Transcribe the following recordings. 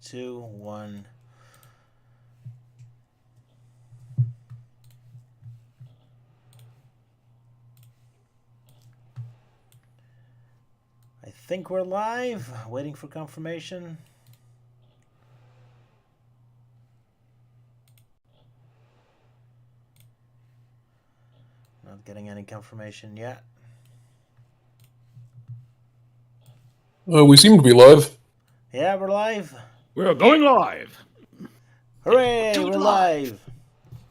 2, 1. I think we're live. Waiting for confirmation. Not getting any confirmation yet. We seem to be live. Yeah, we're live. We're going live. Hooray, we're live.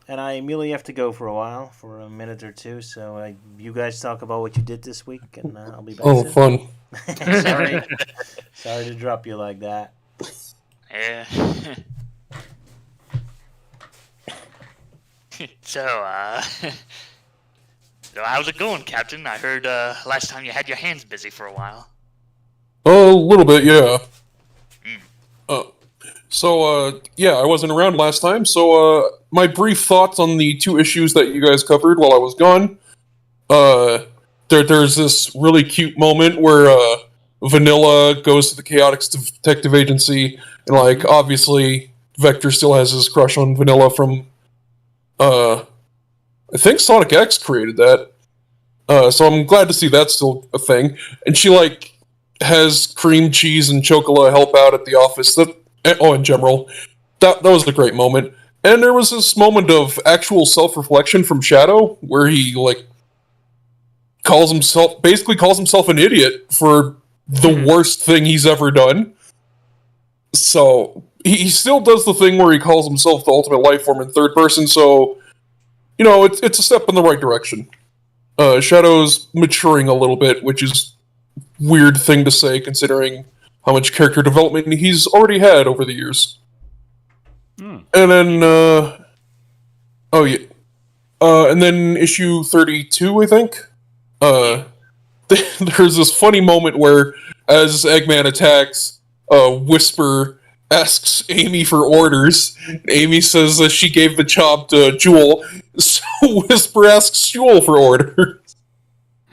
And I immediately have to go for a while, for a minute or two. So you guys talk about what you did this week, and I'll be back soon. Fun. Sorry to drop you like that. Yeah. So how's it going, Captain? I heard last time you had your hands busy for a while. A little bit, yeah. I wasn't around last time, so my brief thoughts on the 2 issues that you guys covered while I was gone. There's this really cute moment where Vanilla goes to the Chaotix Detective Agency, and, obviously, Vector still has his crush on Vanilla from, I think Sonic X created that. So I'm glad to see that's still a thing. And she, has cream cheese and Chocola help out at the office. In general. That was a great moment. And there was this moment of actual self-reflection from Shadow, where he, calls himself an idiot for the worst thing he's ever done. So, he still does the thing where he calls himself the ultimate life form in third person, so, it's a step in the right direction. Shadow's maturing a little bit, which is weird thing to say, considering how much character development he's already had over the years. And then, and then issue 32, I think. There's this funny moment where, as Eggman attacks, Whisper asks Amy for orders. Amy says that she gave the job to Jewel, so Whisper asks Jewel for orders.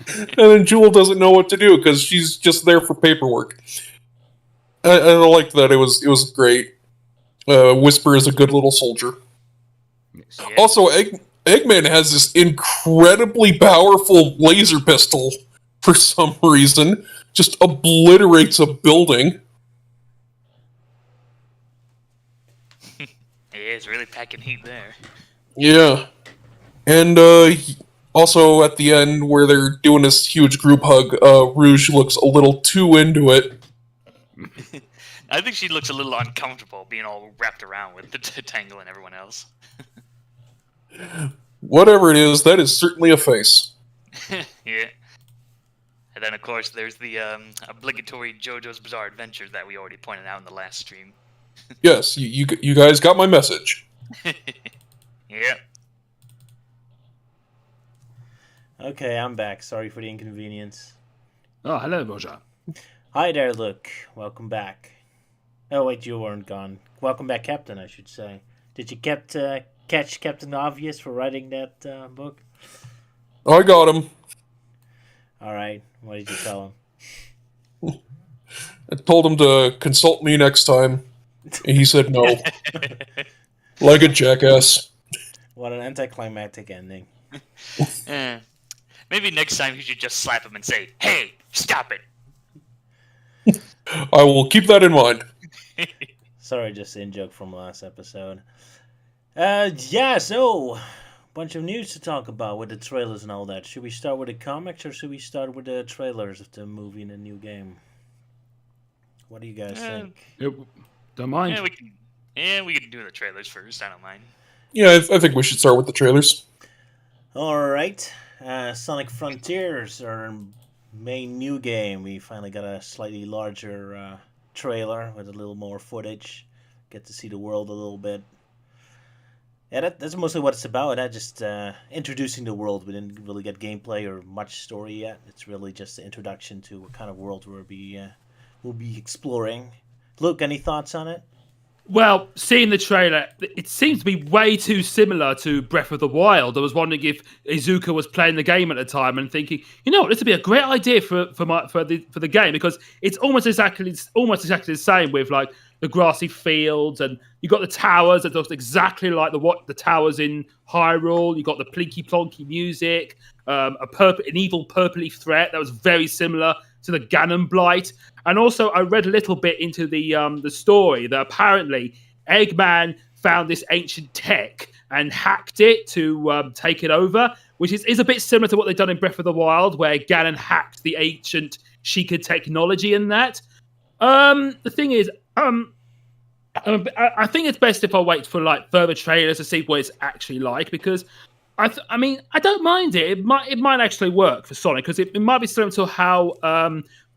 And then Jewel doesn't know what to do, because she's just there for paperwork. I liked that. It was great. Whisper is a good little soldier. Yes. Also, Eggman has this incredibly powerful laser pistol for some reason. Just obliterates a building. He is really packing heat there. Yeah. And also at the end, where they're doing this huge group hug, Rouge looks a little too into it. I think she looks a little uncomfortable being all wrapped around with the Tangle and everyone else. Whatever it is, that is certainly a face. Yeah. And then, of course, there's the obligatory JoJo's Bizarre Adventures that we already pointed out in the last stream. Yes, you guys got my message. Yeah. Okay, I'm back. Sorry for the inconvenience. Oh, hello, Roger. Hi there, Luke. Welcome back. Oh, wait, you weren't gone. Welcome back, Captain, I should say. Did you catch Captain Obvious for writing that book? I got him. Alright, what did you tell him? I told him to consult me next time. And he said no. Like a jackass. What an anticlimactic ending. Maybe next time you should just slap him and say, "Hey, stop it." I will keep that in mind. Sorry, just in joke from last episode. So bunch of news to talk about with the trailers and all that. Should we start with the comics or should we start with the trailers of the movie and the new game? What do you guys think? Don't mind. We can do the trailers first. I don't mind. Yeah, I think we should start with the trailers. Alright. Sonic Frontiers, our main new game. We finally got a slightly larger trailer with a little more footage. Get to see the world a little bit. Yeah, that's mostly what it's about. Just introducing the world. We didn't really get gameplay or much story yet. It's really just the introduction to what kind of world we'll be exploring. Luke, any thoughts on it? Well, seeing the trailer, it seems to be way too similar to Breath of the Wild. I was wondering if Izuka was playing the game at the time and thinking, this would be a great idea for the game, because it's almost exactly the same with the grassy fields, and you got the towers that looked exactly like the towers in Hyrule. You got the plinky plonky music, an evil purpley threat that was very similar to the Ganon Blight. And also, I read a little bit into the story that apparently Eggman found this ancient tech and hacked it to take it over, which is a bit similar to what they've done in Breath of the Wild, where Ganon hacked the ancient Sheikah technology in that. The thing is, I think it's best if I wait for like further trailers to see what it's actually like, because I mean, I don't mind it. It might actually work for Sonic, because it might be similar to how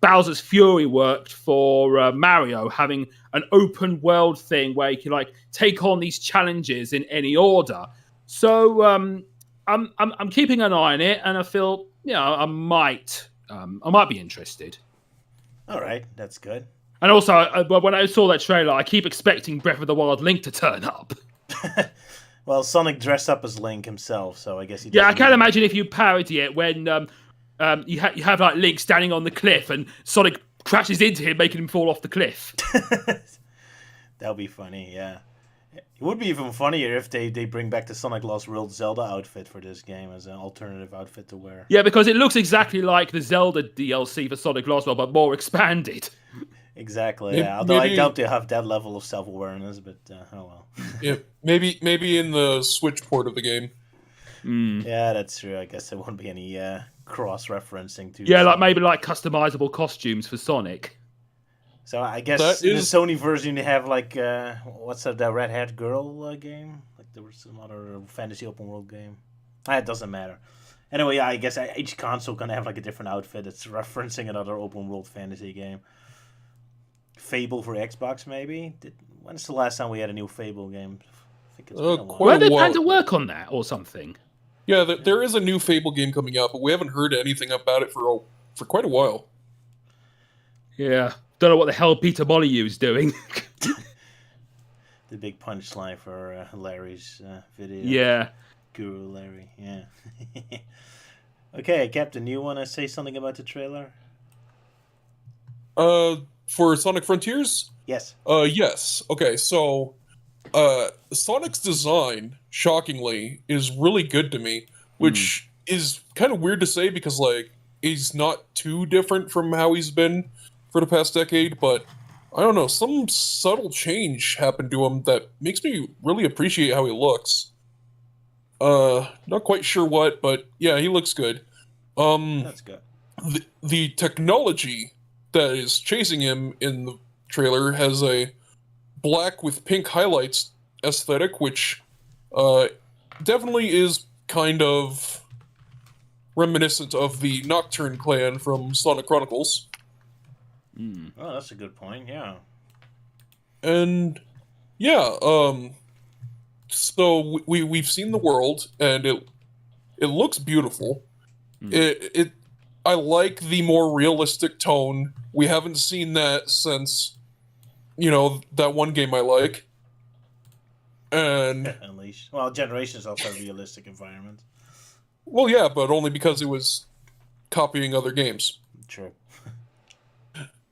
Bowser's Fury worked for Mario, having an open world thing where you can like take on these challenges in any order. So I'm keeping an eye on it, and I feel I might be interested. All right, that's good. And also, when I saw that trailer, I keep expecting Breath of the Wild Link to turn up. Well, Sonic dressed up as Link himself, so I guess he. Yeah, I can't imagine if you parody it when you have like Link standing on the cliff and Sonic crashes into him, making him fall off the cliff. That would be funny, yeah. It would be even funnier if they bring back the Sonic Lost World Zelda outfit for this game as an alternative outfit to wear. Yeah, because it looks exactly like the Zelda DLC for Sonic Lost World, but more expanded. Exactly, yeah. Although I doubt they have that level of self-awareness, but oh well. Yeah, maybe in the Switch port of the game. Yeah, that's true. I guess there won't be any cross-referencing to. Yeah, like maybe like customizable costumes for Sonic. So I guess in the Sony version you have like what's that red-haired girl game? Like there was some other fantasy open world game. It doesn't matter. Anyway, yeah, I guess each console can have like a different outfit. It's referencing another open world fantasy game. Fable for Xbox, maybe. When's the last time we had a new Fable game? I think it's been a while. Were they planning to work on that or something? Yeah, there is a new Fable game coming out, but we haven't heard anything about it for quite a while. Yeah, don't know what the hell Peter Molyneux's doing. The big punchline for Larry's video. Yeah. Guru Larry, yeah. Okay, Captain, you want to say something about the trailer? For Sonic Frontiers? Yes. Yes. Okay, so Sonic's design, shockingly, is really good to me, which is kind of weird to say because like he's not too different from how he's been for the past decade, but I don't know, some subtle change happened to him that makes me really appreciate how he looks. Not quite sure what, but yeah, he looks good. That's good. The technology that is chasing him in the trailer has a black with pink highlights aesthetic, which definitely is kind of reminiscent of the Nocturne clan from Sonic Chronicles. Oh, that's a good point, yeah. And yeah, so we've seen the world, and it looks beautiful. I like the more realistic tone. We haven't seen that since, that one game I like. And Unleashed. Well, Generations also have realistic environments. Well, yeah, but only because it was copying other games. True.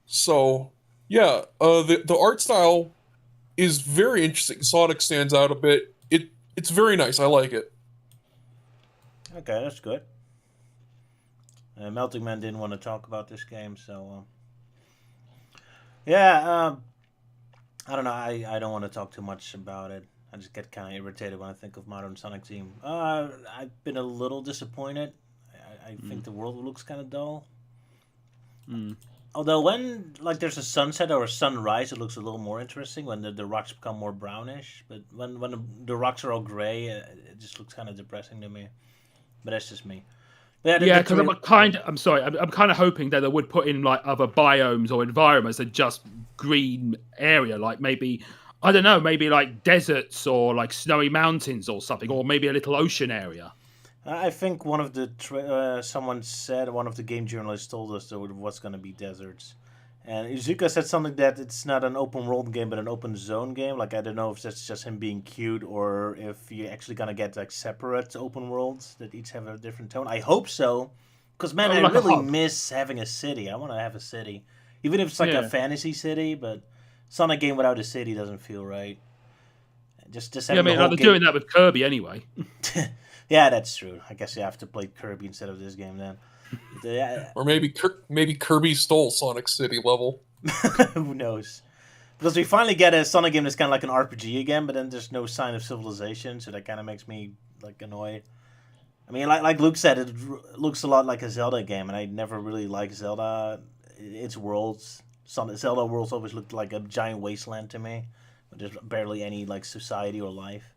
So, yeah, the art style is very interesting. Sonic stands out a bit. It's very nice. I like it. Okay, that's good. Melting Man didn't want to talk about this game, so I don't know. I don't want to talk too much about it. I just get kind of irritated when I think of Modern Sonic Team. I've been a little disappointed. I think the world looks kind of dull. Although when like there's a sunset or a sunrise, it looks a little more interesting when the rocks become more brownish. But when the rocks are all gray, it just looks kind of depressing to me. But that's just me. Yeah, because I'm kind of hoping that they would put in like other biomes or environments than just green area, like maybe I don't know, maybe like deserts or like snowy mountains or something, or maybe a little ocean area. I think one of the someone said, one of the game journalists told us there was going to be deserts, and Izuka said something that it's not an open world game but an open zone game. Like I don't know if that's just him being cute or if you're actually going to get like separate open worlds that each have a different tone. I hope so, because man, I really miss having a city. I want to have a city, even if it's like a fantasy city, but Sonic game without a city doesn't feel right. Just Yeah, I having the mean, whole they're game. doing that with Kirby anyway. Yeah, that's true. I guess you have to play Kirby instead of this game then. Yeah, Or maybe Kirby stole Sonic City level. who knows? Because we finally get a Sonic game that's kind of like an RPG again, but then there's no sign of civilization, so that kind of makes me like annoyed. I mean, like Luke said, it looks a lot like a Zelda game, and I never really liked Zelda. Its worlds, Zelda worlds always looked like a giant wasteland to me. There's barely any like society or life,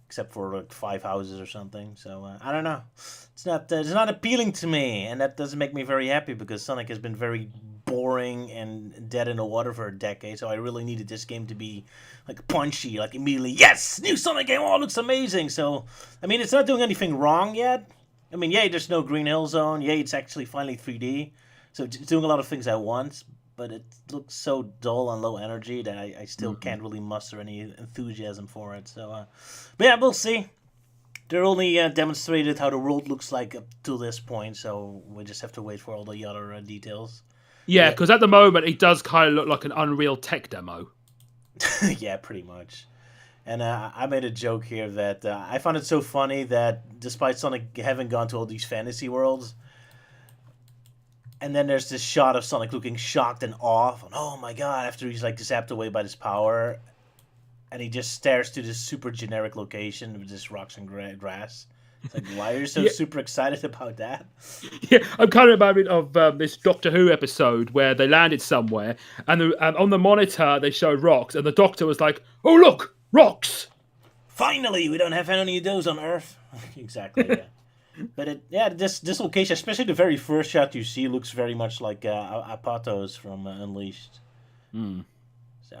except for like 5 houses or something. So I don't know. It's not appealing to me, and that doesn't make me very happy because Sonic has been very boring and dead in the water for a decade. So I really needed this game to be like punchy, like immediately. Yes, new Sonic game. Oh, it looks amazing. So I mean, it's not doing anything wrong yet. I mean, yay, there's no Green Hill Zone. Yay, it's actually finally 3D. So it's doing a lot of things at once, but it looks so dull and low energy that I still can't really muster any enthusiasm for it. So, but yeah, we'll see. They're only demonstrated how the world looks like up to this point, so we just have to wait for all the other details. Yeah, because at the moment it does kind of look like an Unreal tech demo. Yeah, pretty much. And I made a joke here that I found it so funny that despite Sonic having gone to all these fantasy worlds, and then there's this shot of Sonic looking shocked and off, and oh my god, after he's like zapped away by this power, and he just stares to this super generic location with just rocks and grass. It's like, why are you so super excited about that? Yeah, I'm kind of reminded of this Doctor Who episode where they landed somewhere, and on the monitor they showed rocks, and the Doctor was like, "Oh look, rocks!" Finally, we don't have any of those on Earth. Exactly. Yeah. But this location, especially the very first shot you see, looks very much like Apatos from Unleashed. So,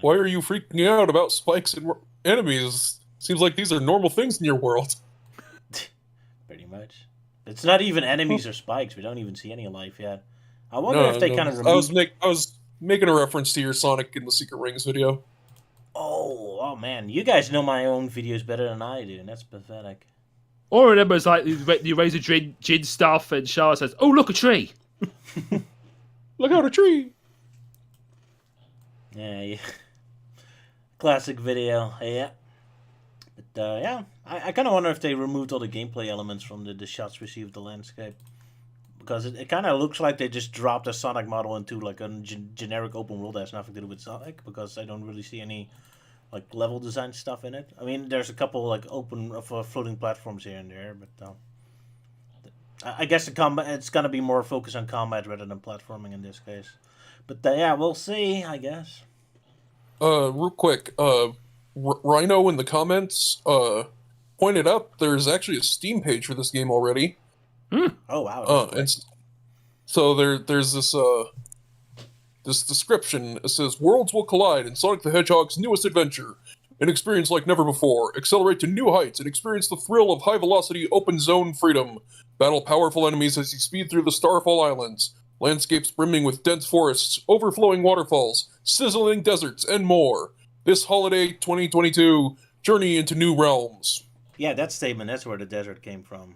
Why are you freaking out about spikes and enemies? Seems like these are normal things in your world. Pretty much. It's not even enemies or spikes. We don't even see any life yet. I wonder if they kind of removed... I was making a reference to your Sonic in the Secret Rings video. Oh man, you guys know my own videos better than I do, and that's pathetic. Or remember, it's like the Razor Jin stuff, and Shah says, "Oh, look, a tree! Look out, a tree!" Yeah. Classic video, yeah. But yeah, I kind of wonder if they removed all the gameplay elements from the shots we see of the landscape. Because it kind of looks like they just dropped a Sonic model into like a generic open world that has nothing to do with Sonic, because I don't really see any like level design stuff in it. I mean, there's a couple like open floating platforms here and there, but I guess the combat, it's gonna be more focused on combat rather than platforming in this case. But yeah, we'll see, I guess. Real quick, Rhino in the comments pointed out there's actually a Steam page for this game already. Oh wow! And so there's this this description. It says, "Worlds will collide in Sonic the Hedgehog's newest adventure. An experience like never before. Accelerate to new heights and experience the thrill of high-velocity open zone freedom. Battle powerful enemies as you speed through the Starfall Islands. Landscapes brimming with dense forests, overflowing waterfalls, sizzling deserts, and more. This holiday 2022, journey into new realms." Yeah, that statement, that's where the desert came from.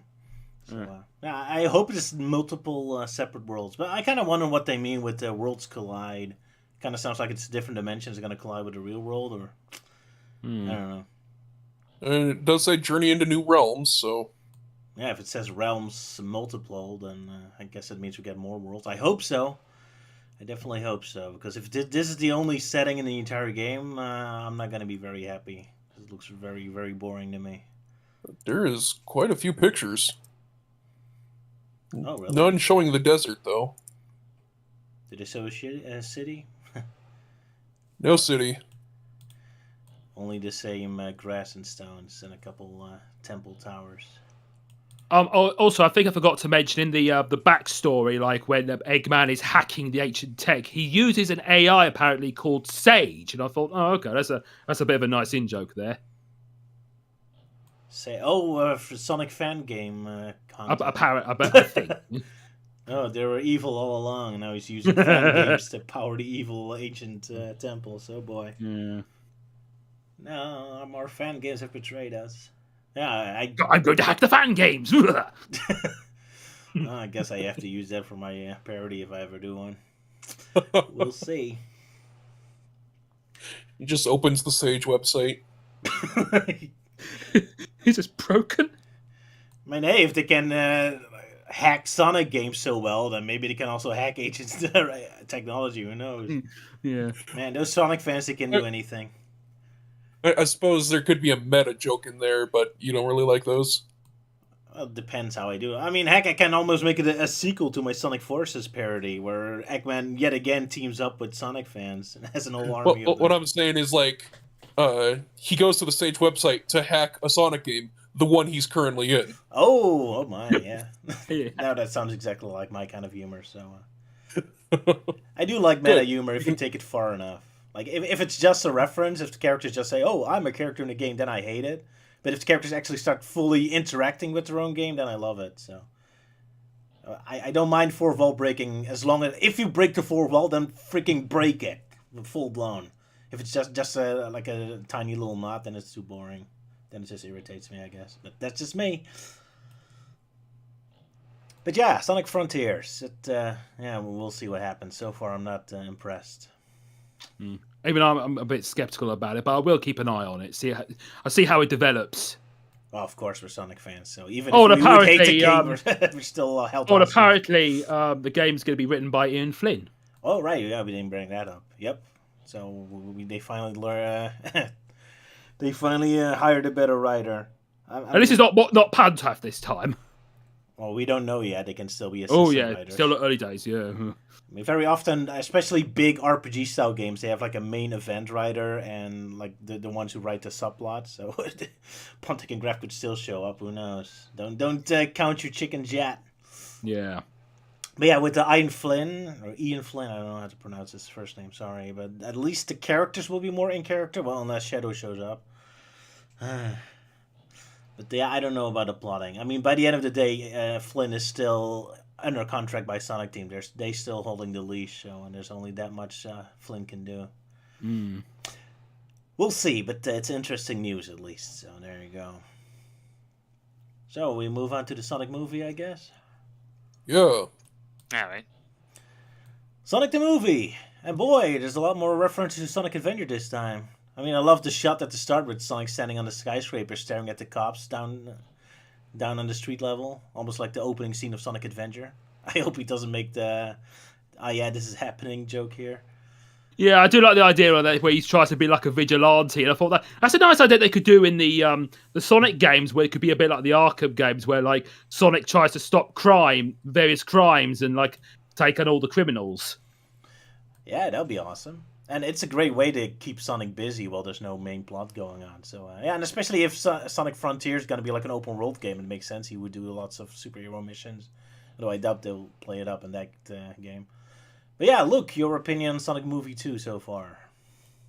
So, I hope it's multiple separate worlds, but I kind of wonder what they mean with worlds collide. Kind of sounds like it's different dimensions going to collide with the real world, or I don't know. And it does say journey into new realms, so... Yeah, if it says realms multiple, then I guess it means we get more worlds. I hope so. I definitely hope so, because if this is the only setting in the entire game, I'm not going to be very happy. It looks very, very boring to me. There is quite a few pictures. Oh, really? None showing the desert, though. Did they show a city? No city. Only the same grass and stones and a couple temple towers. Also, I think I forgot to mention in the backstory, like when Eggman is hacking the ancient tech, he uses an AI apparently called Sage, and I thought, oh, okay, that's a bit of a nice in joke there. For Sonic fan game content. I think. Oh, they were evil all along, and now he's using fan games to power the evil ancient temples. Oh boy. Yeah. No, our fan games have betrayed us. Yeah, I'm going to hack the fan games. I guess I have to use that for my parody if I ever do one. We'll see. He just opens the Sage website. He's just broken. I mean, hey, if they can hack Sonic games so well, then maybe they can also hack Agent's technology. Who knows? Yeah. Man, those Sonic fans, they can do anything. I suppose there could be a meta joke in there, but you don't really like those. Well, it depends how I do it. I mean, heck, I can almost make it a sequel to my Sonic Forces parody, where Eggman yet again teams up with Sonic fans and has an whole army of them. What I'm saying is, like, he goes to the Sage website to hack a Sonic game, the one he's currently in. Oh my, yeah. Yeah. Now that sounds exactly like my kind of humor, so... I do like meta humor if you take it far enough. Like, if it's just a reference, if the characters just say, oh, I'm a character in the game, then I hate it. But if the characters actually start fully interacting with their own game, then I love it. So I don't mind fourth wall breaking, as long as... If you break the fourth wall, then freaking break it. Full blown. If it's just like a tiny little knot, then it's too boring. Then it just irritates me, I guess. But that's just me. But yeah, Sonic Frontiers. Yeah, we'll see what happens. So far, I'm not impressed. Even I'm a bit skeptical about it, but I will keep an eye on it. I'll see how it develops. Well, of course, we're Sonic fans, so even Oh, if and we would hate the apparently, game, we're still held Oh, on. and apparently, the game's going to be written by Ian Flynn. Oh, right. Yeah, we didn't bring that up. Yep. So they finally hired a better writer. And this is not Pantaf this time. Well, we don't know yet. They can still be Oh assistant yeah, writers. still early days. Yeah. I mean, very often, especially big RPG style games, they have like a main event writer and like the ones who write the subplot. So Pontic and Graf could still show up. Who knows? Don't count your chickens yet. Yeah. But yeah, with the Ian Flynn or Ian Flynn, I don't know how to pronounce his first name. Sorry, but at least the characters will be more in character. Well, unless Shadow shows up. But yeah, I don't know about the plotting. I mean, by the end of the day, Flynn is still under contract by Sonic Team. They still holding the leash, so and there's only that much Flynn can do. We'll see, but it's interesting news at least. So there you go. So we move on to the Sonic movie, I guess. Yeah. All right. Sonic the movie, and boy, there's a lot more references to Sonic Adventure this time. I mean, I love the shot at the start with Sonic standing on the skyscraper, staring at the cops down on the street level, almost like the opening scene of Sonic Adventure. I hope he doesn't make the yeah, this is happening joke here. Yeah, I do like the idea of that where he tries to be like a vigilante, and I thought that's a nice idea they could do in the Sonic games, where it could be a bit like the Arkham games, where like Sonic tries to stop various crimes, and like take on all the criminals. Yeah, that'd be awesome. And it's a great way to keep Sonic busy while there's no main plot going on. So yeah, and especially if Sonic Frontiers is going to be like an open world game, it makes sense he would do lots of superhero missions. Although I doubt they'll play it up in that game. But yeah, Luke, your opinion on Sonic Movie 2 so far?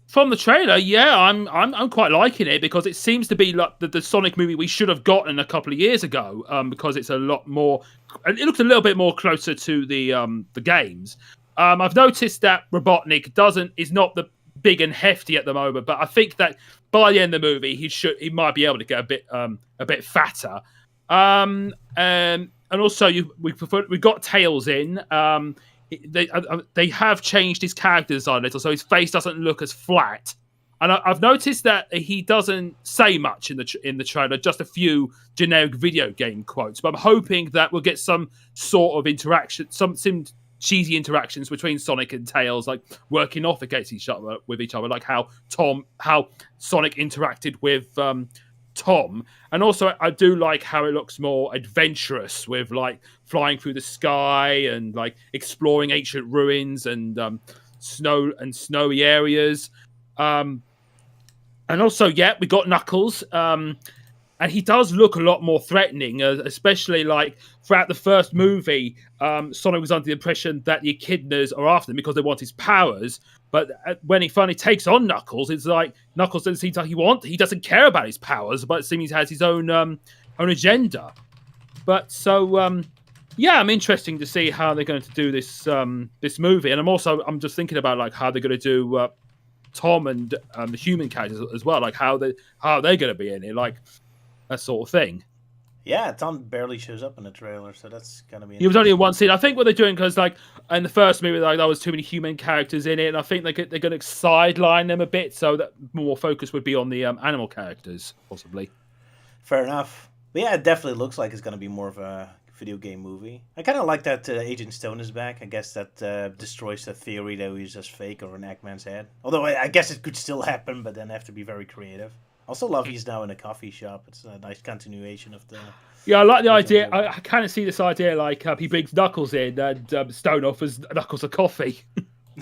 From the trailer, yeah, I'm quite liking it, because it seems to be like the Sonic movie we should have gotten a couple of years ago. Because it's a lot more, it looks a little bit more closer to the games. I've noticed that Robotnik is not the big and hefty at the moment, but I think that by the end of the movie he might be able to get a bit fatter. And also we got Tails in. They have changed his character design a little, so his face doesn't look as flat. And I've noticed that he doesn't say much in the trailer, just a few generic video game quotes. But I'm hoping that we'll get some sort of interaction, some cheesy interactions between Sonic and Tails, like working off against each other, like how Sonic interacted with Tom. And also I do like how it looks more adventurous, with like flying through the sky and like exploring ancient ruins and snowy areas. And also, yeah, we got Knuckles. And he does look a lot more threatening, especially like throughout the first movie. Sonic was under the impression that the echidnas are after him because they want his powers. But when he finally takes on Knuckles, it's like Knuckles doesn't seem like he doesn't care about his powers, but it seems he has his own agenda. But so yeah, I'm interested to see how they're going to do this movie, and I'm just thinking about like how they're going to do Tom and the human characters as well, like how they're going to be in it, like that sort of thing. Yeah, Tom barely shows up in the trailer, so that's gonna be. He was only in one scene. I think what they're doing because like in the first movie, like there was too many human characters in it, and I think they're going to sideline them a bit so that more focus would be on the animal characters, possibly. Fair enough. But yeah, it definitely looks like it's gonna be more of a video game movie. I kind of like that Agent Stone is back. I guess that destroys the theory that he's just fake or an Eggman's head. Although I guess it could still happen, but then have to be very creative. Also love he's now in a coffee shop. It's a nice continuation of the... Yeah, I like the idea. I kind of see this idea like he brings Knuckles in and Stone offers Knuckles a coffee.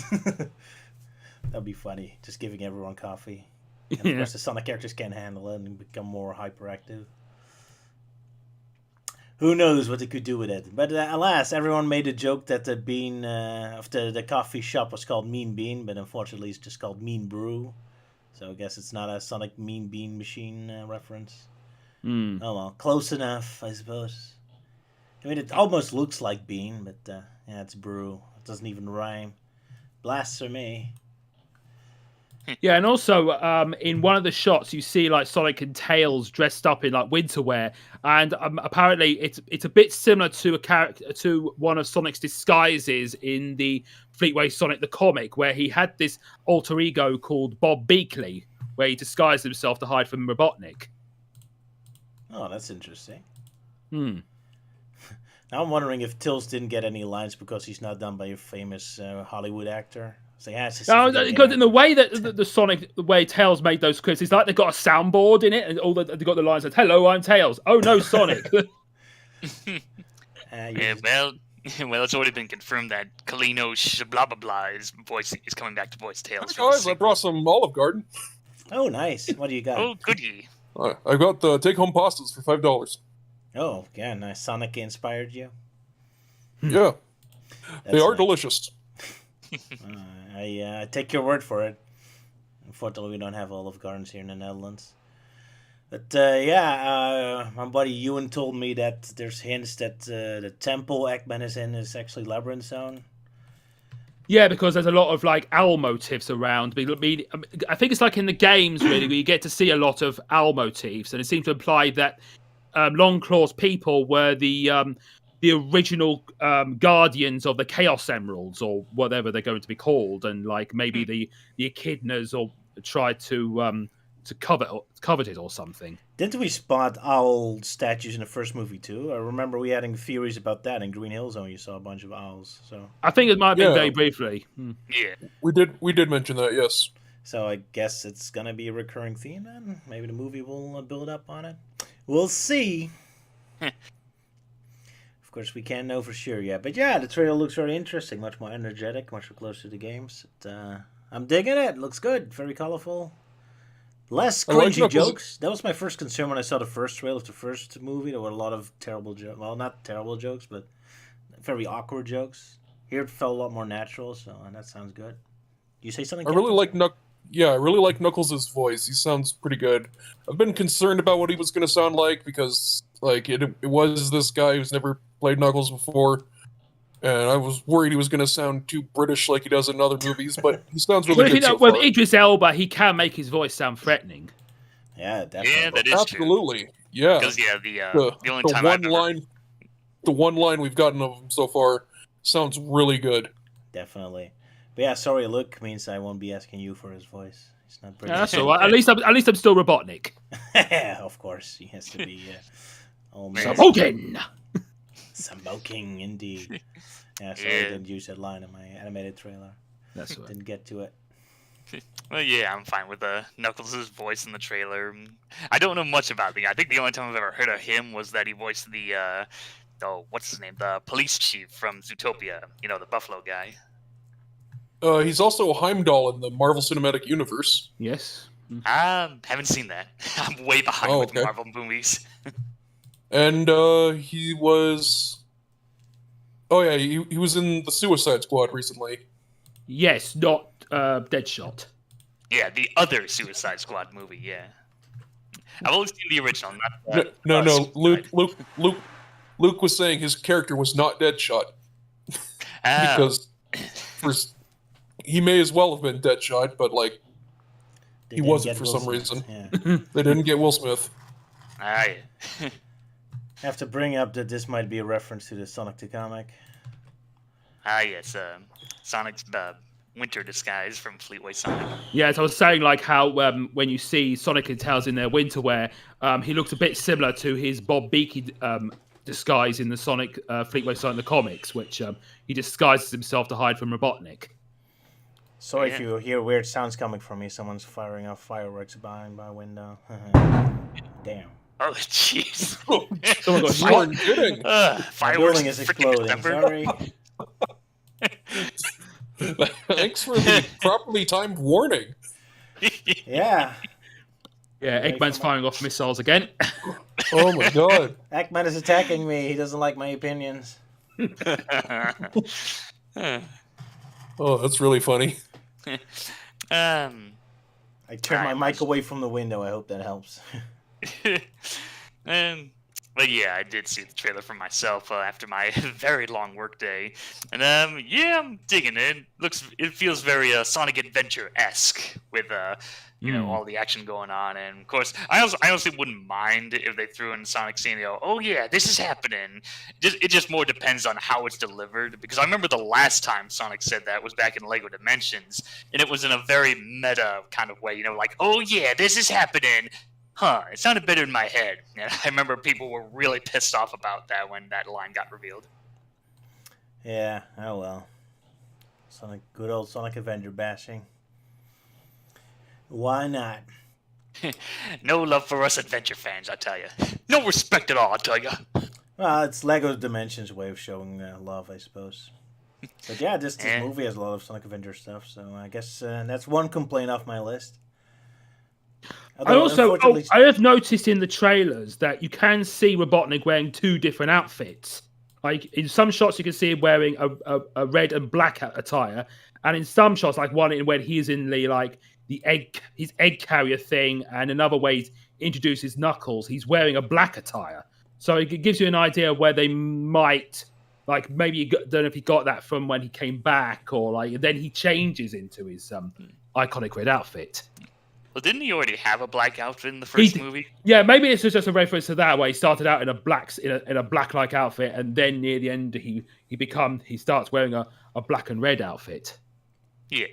That'd be funny. Just giving everyone coffee. And of course the Sonic characters can't handle it and become more hyperactive. Who knows what they could do with it. But alas, everyone made a joke that the bean of the coffee shop was called Mean Bean, but unfortunately it's just called Mean Brew. So I guess it's not a Sonic Mean Bean Machine reference. Oh well, close enough, I suppose. I mean, it almost looks like Bean, but yeah, it's Brew. It doesn't even rhyme. Blasphemy. Yeah, and also in one of the shots, you see like Sonic and Tails dressed up in like winter wear, and apparently it's a bit similar to a character to one of Sonic's disguises in the Fleetway Sonic the comic, where he had this alter ego called Bob Beakley, where he disguised himself to hide from Robotnik. Oh, that's interesting. Now I'm wondering if Tails didn't get any lines because he's not done by a famous Hollywood actor. So yeah, because in the way that the way Tails made those clips, it's like they've got a soundboard in it, and they've got the lines like "Hello, I'm Tails." Oh no, Sonic. Well, it's already been confirmed that Kalino blah blah blah is coming back to voice Tails. Hey guys, I brought some Olive Garden. Oh, nice. What do you got? Oh, goody. I got the take-home pastas for $5. Oh, yeah, nice. Sonic inspired you? Yeah. They are nice. delicious. I take your word for it. Unfortunately, we don't have Olive Gardens here in the Netherlands. But my buddy Ewan told me that there's hints that the temple Eggman is in is actually Labyrinth Zone. Yeah, because there's a lot of like owl motifs around. I think it's like in the games really, where you get to see a lot of owl motifs, and it seems to imply that Longclaw's people were the original guardians of the Chaos Emeralds, or whatever they're going to be called, and like maybe the Echidnas or tried to covet it or something. Didn't we spot owl statues in the first movie too? I remember we having theories about that in Green Hill Zone. You saw a bunch of owls. So I think it might have been very briefly. Yeah, we did mention that. Yes. So I guess it's gonna be a recurring theme then. Maybe the movie will build up on it. We'll see. Of course, we can't know for sure yet. But yeah, the trailer looks very interesting. Much more energetic, much more closer to the games. I'm digging it. Looks good. Very colorful. Less cringy jokes. That was my first concern when I saw the first trailer of the first movie. There were a lot of terrible jokes. Well, not terrible jokes, but very awkward jokes. Here it felt a lot more natural, so that sounds good. You say something? I really like Knuckles' voice. He sounds pretty good. I've been concerned about what he was going to sound like because like it was this guy who's never played Knuckles before. And I was worried he was going to sound too British like he does in other movies, but he sounds really good so far. With Idris Elba, he can make his voice sound threatening. Yeah, definitely. Yeah, that is absolutely. True. Yeah, because the one line we've gotten of him so far sounds really good. Definitely. But yeah, sorry, Luke means I won't be asking you for his voice. He's not British. That's all right. At least I'm still Robotnik. Of course, he has to be. Smoking. Smoking, indeed. Yeah, sorry I didn't use that line in my animated trailer. That's right. Didn't get to it. Well, yeah, I'm fine with Knuckles' voice in the trailer. I don't know much about I think the only time I've ever heard of him was that he voiced the what's his name? The police chief from Zootopia. You know, the buffalo guy. He's also Heimdall in the Marvel Cinematic Universe. Yes. Haven't seen that. I'm way behind with Marvel movies. And he was... Oh yeah, he was in the Suicide Squad recently. Yes, not Deadshot. Yeah, the other Suicide Squad movie, yeah. I've only seen the original, not No. Luke was saying his character was not Deadshot. Because he may as well have been Deadshot, but like he wasn't for some reason. Yeah. They didn't get Will Smith. Yeah. I have to bring up that this might be a reference to the Sonic 2 comic. Ah, yes, Sonic's winter disguise from Fleetway Sonic. Yes, I was saying like how when you see Sonic and Tails in their winter wear, he looks a bit similar to his Bob Beakey disguise in the Sonic Fleetway Sonic the comics, which he disguises himself to hide from Robotnik. Sorry if you hear weird sounds coming from me. Someone's firing off fireworks behind my window. Damn. Oh, jeez. Someone got You weren't kidding. My Fireworks building is in frickin' exploding. December. Sorry. Thanks for the properly timed warning. Yeah. Yeah, Eggman's firing off missiles again. Oh my god. Eggman is attacking me. He doesn't like my opinions. Oh, that's really funny. I turned my Alright, mic away from the window. I hope that helps. But yeah, I did see the trailer for myself after my very long work day, and yeah, I'm digging it. It feels very Sonic Adventure-esque with you know, all the action going on, and of course, I honestly wouldn't mind if they threw in Sonic saying, you know, oh yeah, this is happening. It just more depends on how it's delivered, because I remember the last time Sonic said that was back in Lego Dimensions, and it was in a very meta kind of way, you know, like, oh yeah, this is happening. Huh, it sounded better in my head. And I remember people were really pissed off about that when that line got revealed. Yeah, oh well. Good old Sonic Avenger bashing. Why not? No love for us adventure fans, I tell you. No respect at all, I tell you. Well, it's Lego Dimensions' way of showing love, I suppose. But yeah, this movie has a lot of Sonic Avenger stuff, so I guess that's one complaint off my list. Although, I have noticed in the trailers that you can see Robotnik wearing two different outfits. Like in some shots, you can see him wearing a red and black attire, and in some shots, like one in when he is in his egg carrier thing, and another way he introduces Knuckles, he's wearing a black attire. So it gives you an idea of where they might, like maybe you don't know if he got that from when he came back, or like then he changes into his iconic red outfit. Well, didn't he already have a black outfit in the first movie? Yeah, maybe it's just a reference to that, where he started out in a black-like outfit, and then near the end he starts wearing a black and red outfit. Yeah.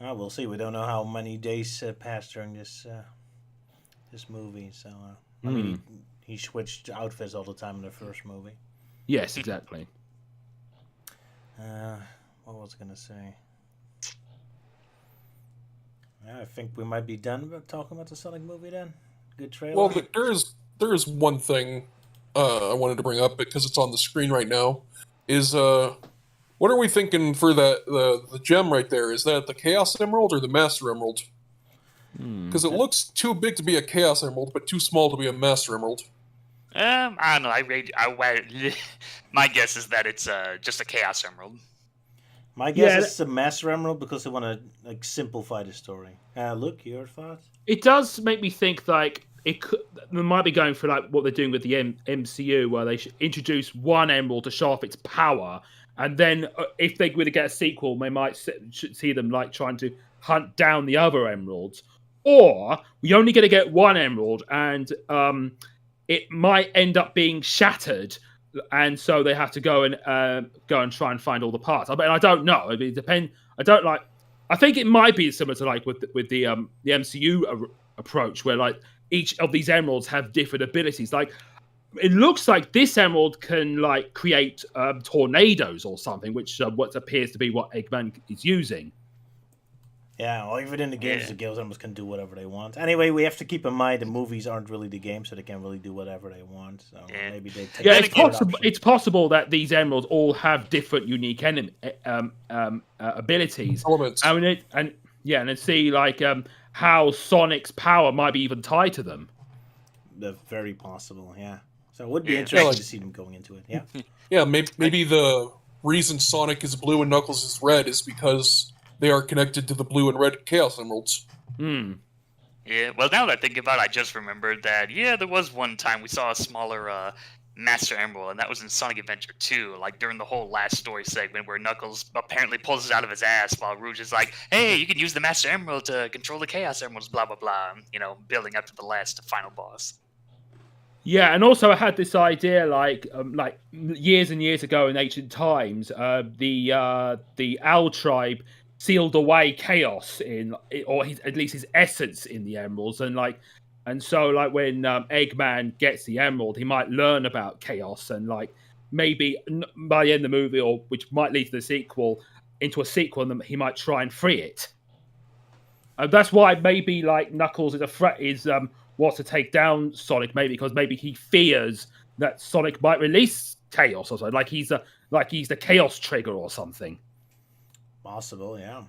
Oh, we'll see. We don't know how many days passed during this movie, so I mean, he switched outfits all the time in the first movie. Yes, exactly. What was I gonna say? I think we might be done about talking about the Sonic movie then. Good trailer. Well, but there is one thing I wanted to bring up because it's on the screen right now. Is what are we thinking for the gem right there? Is that the Chaos Emerald or the Master Emerald? Because it looks too big to be a Chaos Emerald, but too small to be a Master Emerald. I don't know. My guess is that it's just a Chaos Emerald. My guess is it's a Master Emerald because they want to simplify the story. Luke, your thoughts? It does make me think like they might be going for like what they're doing with the MCU, where they should introduce one emerald to show off its power, and then if they were to get a sequel, they might see them like trying to hunt down the other emeralds, or we only going to get one emerald, and it might end up being shattered. And so they have to go and try and find all the parts. I mean, I don't know. I mean, it depends. I think it might be similar to like with the MCU approach, where like each of these emeralds have different abilities. Like it looks like this emerald can like create tornadoes or something, which what appears to be what Eggman is using. Yeah, well, even in the games, the Gales Emeralds can do whatever they want. Anyway, we have to keep in mind the movies aren't really the game, so they can't really do whatever they want. So maybe they take. Yeah, it's possible. It's possible that these emeralds all have different, unique abilities. Elements. And then see like how Sonic's power might be even tied to them. That's very possible. Yeah. So it would be interesting to see them going into it. Yeah. Yeah, maybe the reason Sonic is blue and Knuckles is red is because they are connected to the blue and red Chaos Emeralds. Yeah, well, now that I think about it, I just remembered that, there was one time we saw a smaller Master Emerald, and that was in Sonic Adventure 2, like during the whole last story segment where Knuckles apparently pulls it out of his ass while Rouge is like, hey, you can use the Master Emerald to control the Chaos Emeralds, blah, blah, blah, building up to the last final boss. Yeah, and also I had this idea, like years and years ago in ancient times, the Owl tribe sealed away chaos or at least his essence in the emeralds, and so like when Eggman gets the emerald, he might learn about chaos, and like maybe by the end of the movie, or which might lead to the sequel, into a sequel, and he might try and free it. That's why maybe like Knuckles is a threat wants to take down Sonic, maybe because maybe he fears that Sonic might release chaos or something. Like he's the chaos trigger or something. Possible, yeah.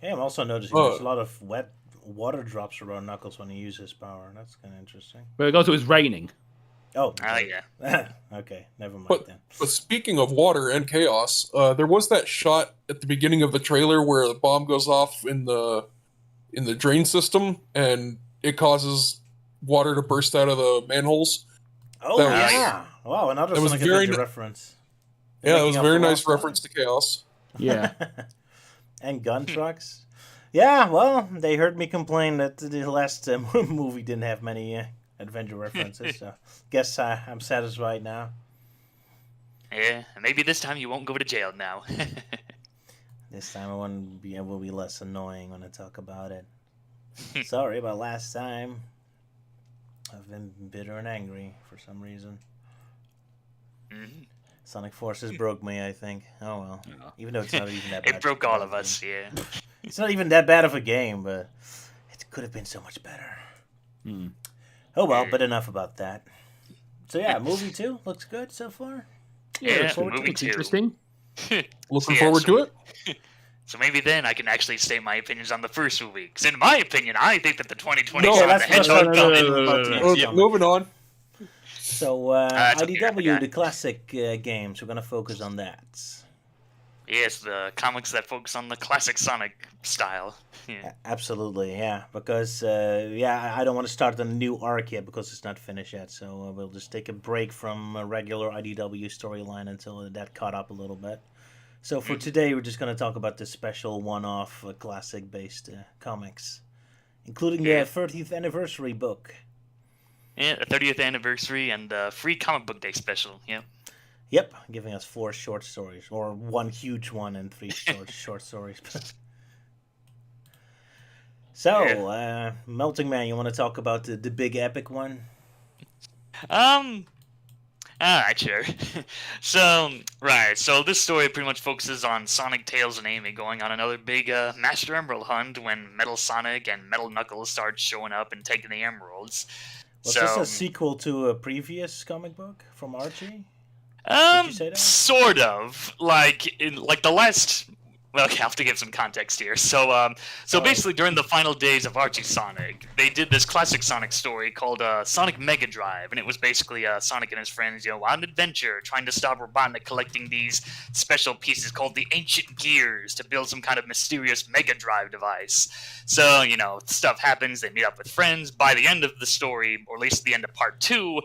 Yeah, I'm also noticing there's a lot of wet water drops around Knuckles when he uses his power. That's kind of interesting. But it was raining. Oh, yeah. Okay, never mind then. But speaking of water and chaos, there was that shot at the beginning of the trailer where the bomb goes off in the drain system and it causes water to burst out of the manholes. Oh yeah! Wow, another Sonic Adventure reference. Yeah, it was a very nice reference to chaos. Yeah. And gun trucks. Yeah, well, they heard me complain that the last movie didn't have many adventure references, so guess I'm satisfied now. Yeah, maybe this time you won't go to jail now. This time I will be less annoying when I talk about it. Sorry about last time. I've been bitter and angry for some reason. Mm-hmm. Sonic Forces broke me, I think. Oh well. Even though it's not even that bad. It broke all of us, yeah. It's not even that bad of a game, but it could have been so much better. Oh well, but enough about that. So yeah, movie 2 looks good so far. Yeah, movie 2. Interesting. Looking forward to it. So maybe then I can actually state my opinions on the first movie. Because in my opinion, I think that the 2020 No, Sonic the Hedgehog film. Moving on. So IDW, the classic games, we're going to focus on that. Yes, the comics that focus on the classic Sonic style. Yeah. Absolutely, yeah. Because, I don't want to start a new arc yet because it's not finished yet. So we'll just take a break from a regular IDW storyline until that caught up a little bit. So for today, we're just going to talk about the special one-off classic-based comics, including the 30th anniversary book. Yeah, the 30th anniversary and the free comic book day special, yeah. Yep, giving us 4 short stories, or 1 huge one and 3 short stories. So, Melting Man, you want to talk about the big epic one? Alright, sure. So this story pretty much focuses on Sonic, Tails, and Amy going on another big Master Emerald hunt when Metal Sonic and Metal Knuckles start showing up and taking the emeralds. Was this a sequel to a previous comic book from Archie? Did you say that? Sort of. Like the last. Well, okay, I have to give some context here. So basically, during the final days of Archie Sonic, they did this classic Sonic story called Sonic Mega Drive, and it was basically Sonic and his friends, on an adventure trying to stop Robotnik collecting these special pieces called the Ancient Gears to build some kind of mysterious Mega Drive device. So, stuff happens. They meet up with friends. By the end of the story, or at least the end of Part 2,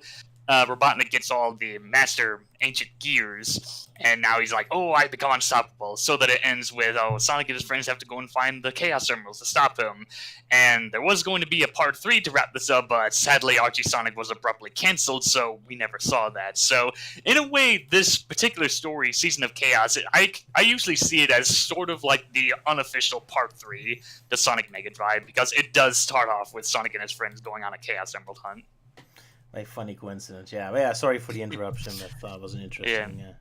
Robotnik gets all the Master Ancient Gears, and now he's like, oh, I become unstoppable, so that it ends with, Sonic and his friends have to go and find the Chaos Emeralds to stop him. And there was going to be a Part 3 to wrap this up, but sadly Archie Sonic was abruptly cancelled, so we never saw that. So, in a way, this particular story, Season of Chaos, I usually see it as sort of like the unofficial Part 3 to Sonic Mega Drive, because it does start off with Sonic and his friends going on a Chaos Emerald hunt. A funny coincidence, yeah. But yeah, sorry for the interruption. I thought it was interesting. Yeah.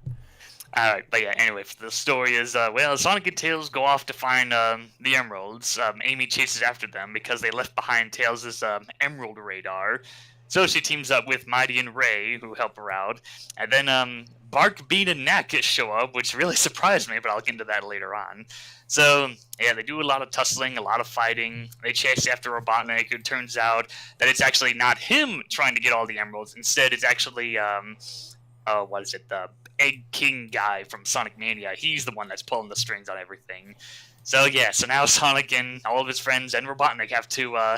Alright, but yeah, anyway, the story is, Sonic and Tails go off to find the emeralds. Amy chases after them because they left behind Tails' emerald radar. So she teams up with Mighty and Ray, who help her out. And then Bark, Bean, and Knack show up, which really surprised me, but I'll get into that later on. So, yeah, they do a lot of tussling, a lot of fighting. They chase after Robotnik. It turns out that it's actually not him trying to get all the emeralds. Instead, it's actually, the Egg King guy from Sonic Mania. He's the one that's pulling the strings on everything. So, yeah, so now Sonic and all of his friends and Robotnik have to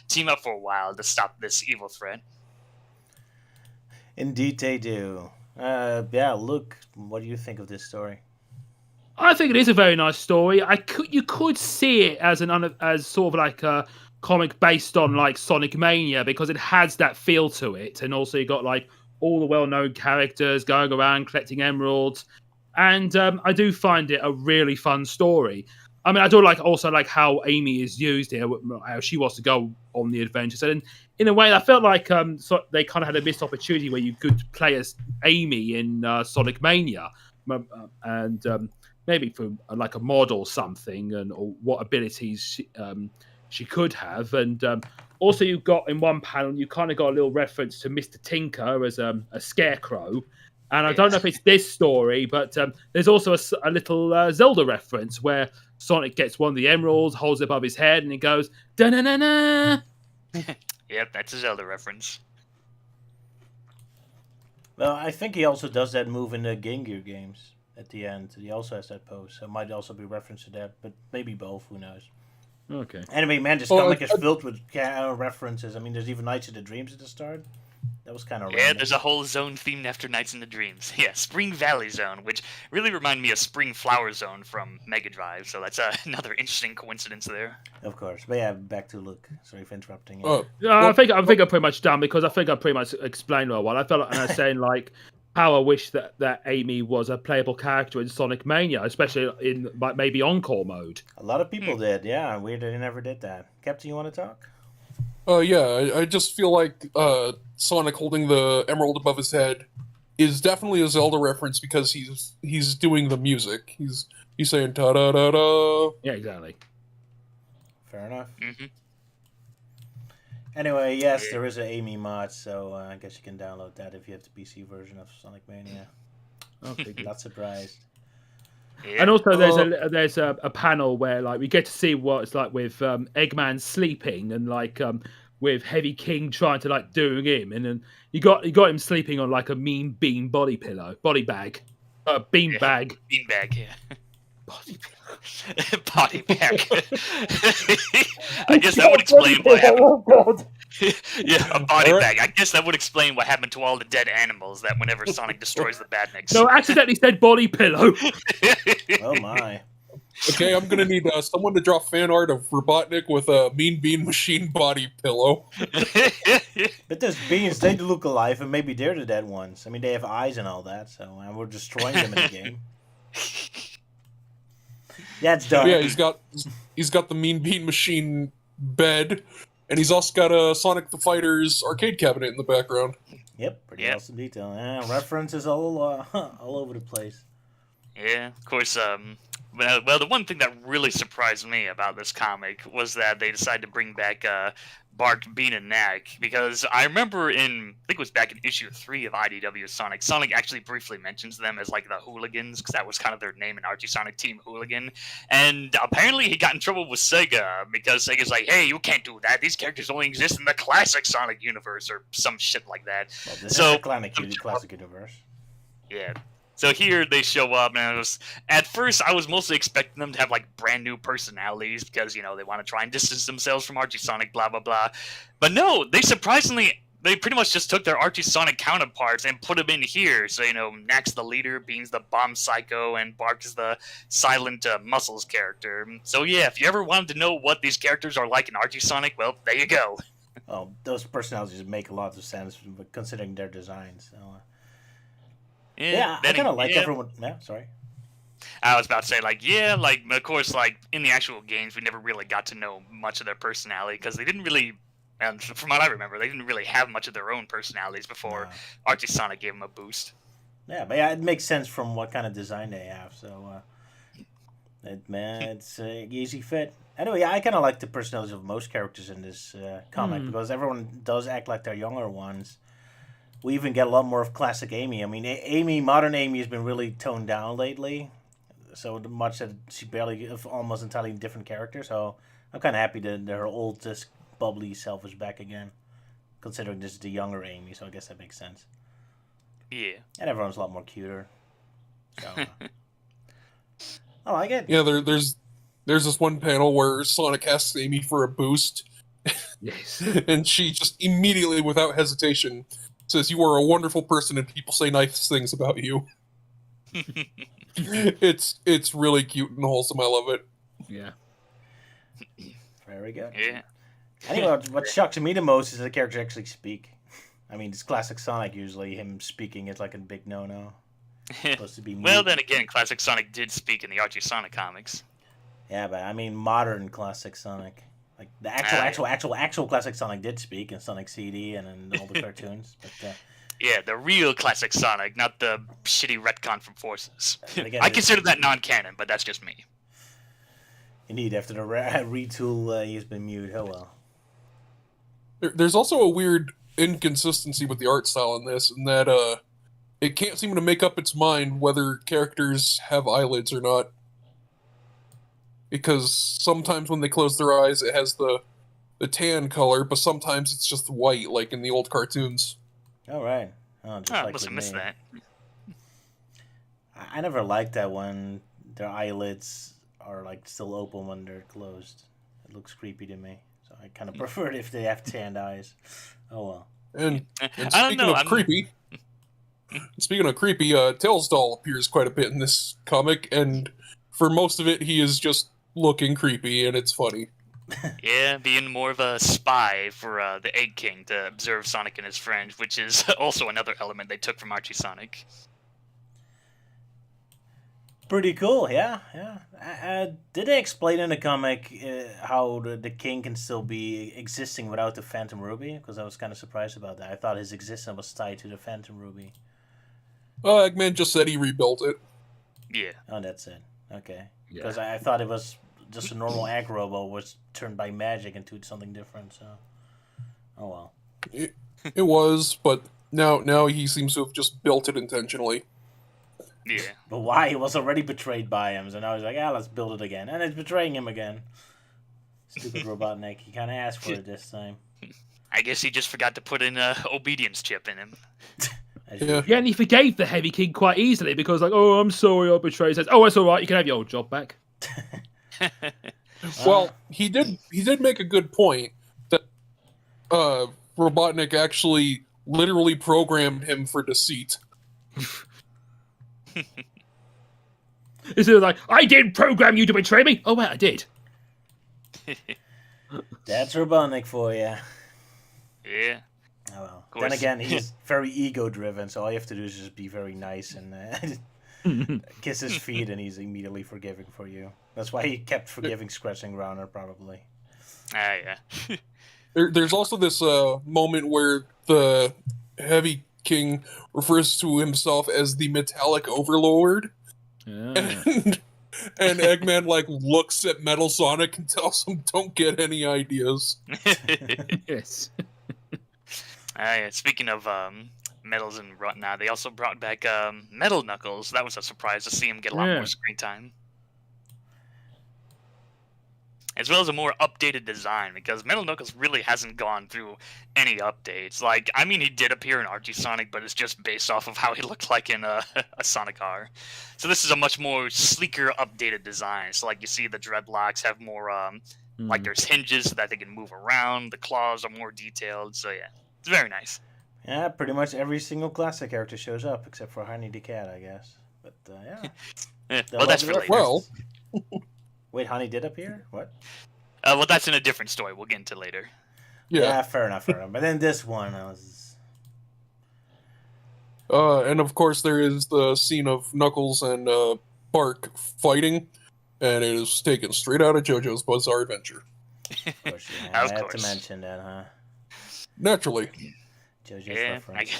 team up for a while to stop this evil threat. Indeed they do. Luke, what do you think of this story? I think it is a very nice story. You could see it as sort of like comic based on like Sonic Mania because it has that feel to it, and also you got like all the well-known characters going around collecting emeralds, and I do find it a really fun story. I mean, I do also like how Amy is used here, how she wants to go on the adventures, and in a way, I felt like so they kind of had a missed opportunity where you could play as Amy in Sonic Mania, and maybe for like a mod or something, or what abilities she could have, and also you got in one panel you kind of got a little reference to Mr. Tinker as a scarecrow. And I don't know if it's this story, but there's also a little Zelda reference where Sonic gets one of the emeralds, holds it above his head, and he goes, da-na-na-na! Yep, that's a Zelda reference. Well, I think he also does that move in the Game Gear games at the end. He also has that pose. So it might also be reference to that, but maybe both. Who knows? Okay. Anyway, man, this comic is filled with references. I mean, there's even Nights of the Dreams at the start. That was kind of random. There's a whole zone themed after Nights in the Dreams. Yeah, Spring Valley Zone, which really reminded me of Spring Flower Zone from Mega Drive. So that's another interesting coincidence there. Of course, but yeah, back to Luke. Sorry for interrupting you. I think I'm pretty much done because I think I pretty much explained well. I felt like, and I was saying like how I wish that Amy was a playable character in Sonic Mania, especially in like maybe Encore mode. A lot of people did, yeah. Weird they never did that. Captain, you want to talk? Yeah, I just feel like Sonic holding the emerald above his head is definitely a Zelda reference because he's doing the music. He's saying ta da da da. Yeah, exactly. Fair enough. Mm-hmm. Anyway, yes, there is an Amy mod, so I guess you can download that if you have the PC version of Sonic Mania. Okay, Not surprised. And also, there's a panel where like we get to see what it's like with Eggman sleeping and like with Heavy King trying to like doing him, and then you got him sleeping on like a mean bean body bag, bean bag, yeah. Body Body bag. I guess that would explain what happened. Oh God. Yeah, a body bag. I guess that would explain what happened to all the dead animals that whenever Sonic destroys the badniks. No, I accidentally said body pillow. Oh my. Okay, I'm gonna need someone to draw fan art of Robotnik with a Mean Bean Machine body pillow. But those beans, they do look alive, and maybe they're the dead ones. I mean, they have eyes and all that, so we're destroying them in the game. Yeah, it's done. Yeah, he's got the Mean Bean Machine bed, and he's also got a Sonic the Fighter's arcade cabinet in the background. Yep, pretty awesome detail. Yeah, references all over the place. Yeah, of course. Well, the one thing that really surprised me about this comic was that they decided to bring back Bark, Bean, and Knack, because I remember I think it was back in issue 3 of IDW Sonic, Sonic actually briefly mentions them as like the Hooligans, because that was kind of their name in Archie Sonic, Team Hooligan, and apparently he got in trouble with Sega, because Sega's like, hey, you can't do that, these characters only exist in the classic Sonic universe, or some shit like that. Well, this is the classic universe. Yeah. So here they show up, and at first I was mostly expecting them to have like brand new personalities because, you know, they want to try and distance themselves from Archie Sonic, blah, blah, blah. But no, they pretty much just took their Archie Sonic counterparts and put them in here. So, you know, Knack's the leader, Bean's the bomb psycho, and Bark is the silent Muscles character. So yeah, if you ever wanted to know what these characters are like in Archie Sonic, well, there you go. Oh, those personalities make a lot of sense considering their designs. So, yeah, I kind of like everyone. Yeah, sorry. I was about to say, of course, in the actual games, we never really got to know much of their personality because they didn't really, and from what I remember, they didn't really have much of their own personalities before Archie Sonic gave them a boost. Yeah, but it makes sense from what kind of design they have. So, it's an easy fit. Anyway, I kind of like the personalities of most characters in this comic because everyone does act like they're younger ones. We even get a lot more of classic Amy. I mean, modern Amy has been really toned down lately, so much that she barely, almost entirely different character. So I'm kind of happy that her old, bubbly self is back again, considering this is the younger Amy. So I guess that makes sense. Yeah. And everyone's a lot more cuter. So I like it. Yeah, there's this one panel where Sonic asks Amy for a boost. Yes. And she just immediately, without hesitation, says, "You are a wonderful person and people say nice things about you." It's really cute and wholesome. I love it. Yeah. Very good. Yeah. I think what shocks me the most is that the characters actually speak. I mean, it's classic Sonic usually. Him speaking is like a big no-no. Supposed to be Well, mute. then again, classic Sonic did speak in the Archie Sonic comics. Yeah, but I mean modern classic Sonic. Like the actual classic Sonic did speak in Sonic CD and in all the cartoons. But Yeah, the real classic Sonic, not the shitty retcon from Forces. But again, I it's- consider that non-canon, but that's just me. indeed, after the retool, he's been mute. Oh well. There's also a weird inconsistency with the art style in this, in that it can't seem to make up its mind whether characters have eyelids or not. Because sometimes when they close their eyes, it has the tan color, but sometimes it's just white, like in the old cartoons. All right. Oh, just I like must with have missed me. that. I never liked that when their eyelids are like still open when they're closed. It looks creepy to me. So I kind of prefer it if they have tanned eyes. Oh well. And I don't speaking know. of creepy, Tails doll appears quite a bit in this comic, and for most of it, he is just looking creepy, and it's funny. Yeah, being more of a spy for the Egg King to observe Sonic and his friends, which is also another element they took from Archie Sonic. Pretty cool, yeah. Did they explain in the comic how the king can still be existing without the Phantom Ruby? Because I was kind of surprised about that. I thought his existence was tied to the Phantom Ruby. Eggman just said he rebuilt it. Yeah. Oh, that's it. Okay. Yeah. Because I thought it was just a normal egg robot was turned by magic into something different. So, oh well. It was, but now he seems to have just built it intentionally. Yeah. But why? He was already betrayed by him, so now he's like, let's build it again. And it's betraying him again. Stupid Robotnik. He kind of asked for it this time. I guess he just forgot to put in a obedience chip in him. Yeah. Yeah, and he forgave the Heavy King quite easily because, like, oh, I'm sorry, I betrayed. He says, oh, it's all right, you can have your old job back. Well, he did make a good point that Robotnik actually literally programmed him for deceit. It's like, I didn't program you to betray me. Oh, wait, I did. That's Robotnik for you. Yeah. Oh well. course. Then again, he's very ego-driven, so all you have to do is just be very nice and kiss his feet, and he's immediately forgiving for you. That's why he kept forgiving Scratching Rounder, probably. Yeah. There's also this moment where the Heavy King refers to himself as the Metallic Overlord, and Eggman like looks at Metal Sonic and tells him, "Don't get any ideas." Yes. Yeah. Speaking of metals and whatnot, they also brought back Metal Knuckles. That was a surprise to see him get a lot Yeah. more screen time. As well as a more updated design, because Metal Knuckles really hasn't gone through any updates. Like, I mean, he did appear in Archie Sonic, but it's just based off of how he looked like in a Sonic R. So this is a much more sleeker, updated design. So, like, you see the dreadlocks have more, like, there's hinges so that they can move around. The claws are more detailed. So, yeah, it's very nice. Yeah, pretty much every single classic character shows up, except for Honey the Cat, I guess. But, yeah. Well, that's for They'll- later. Well, Wait, Honey did appear? What? Well, that's in a different story. We'll get into later. yeah. Fair enough. But then this one, I was... And of course, there is the scene of Knuckles and Bark fighting, and it is taken straight out of JoJo's Bizarre Adventure. Of course, you Of have to course. mention that, huh? Naturally. JoJo's Yeah, reference.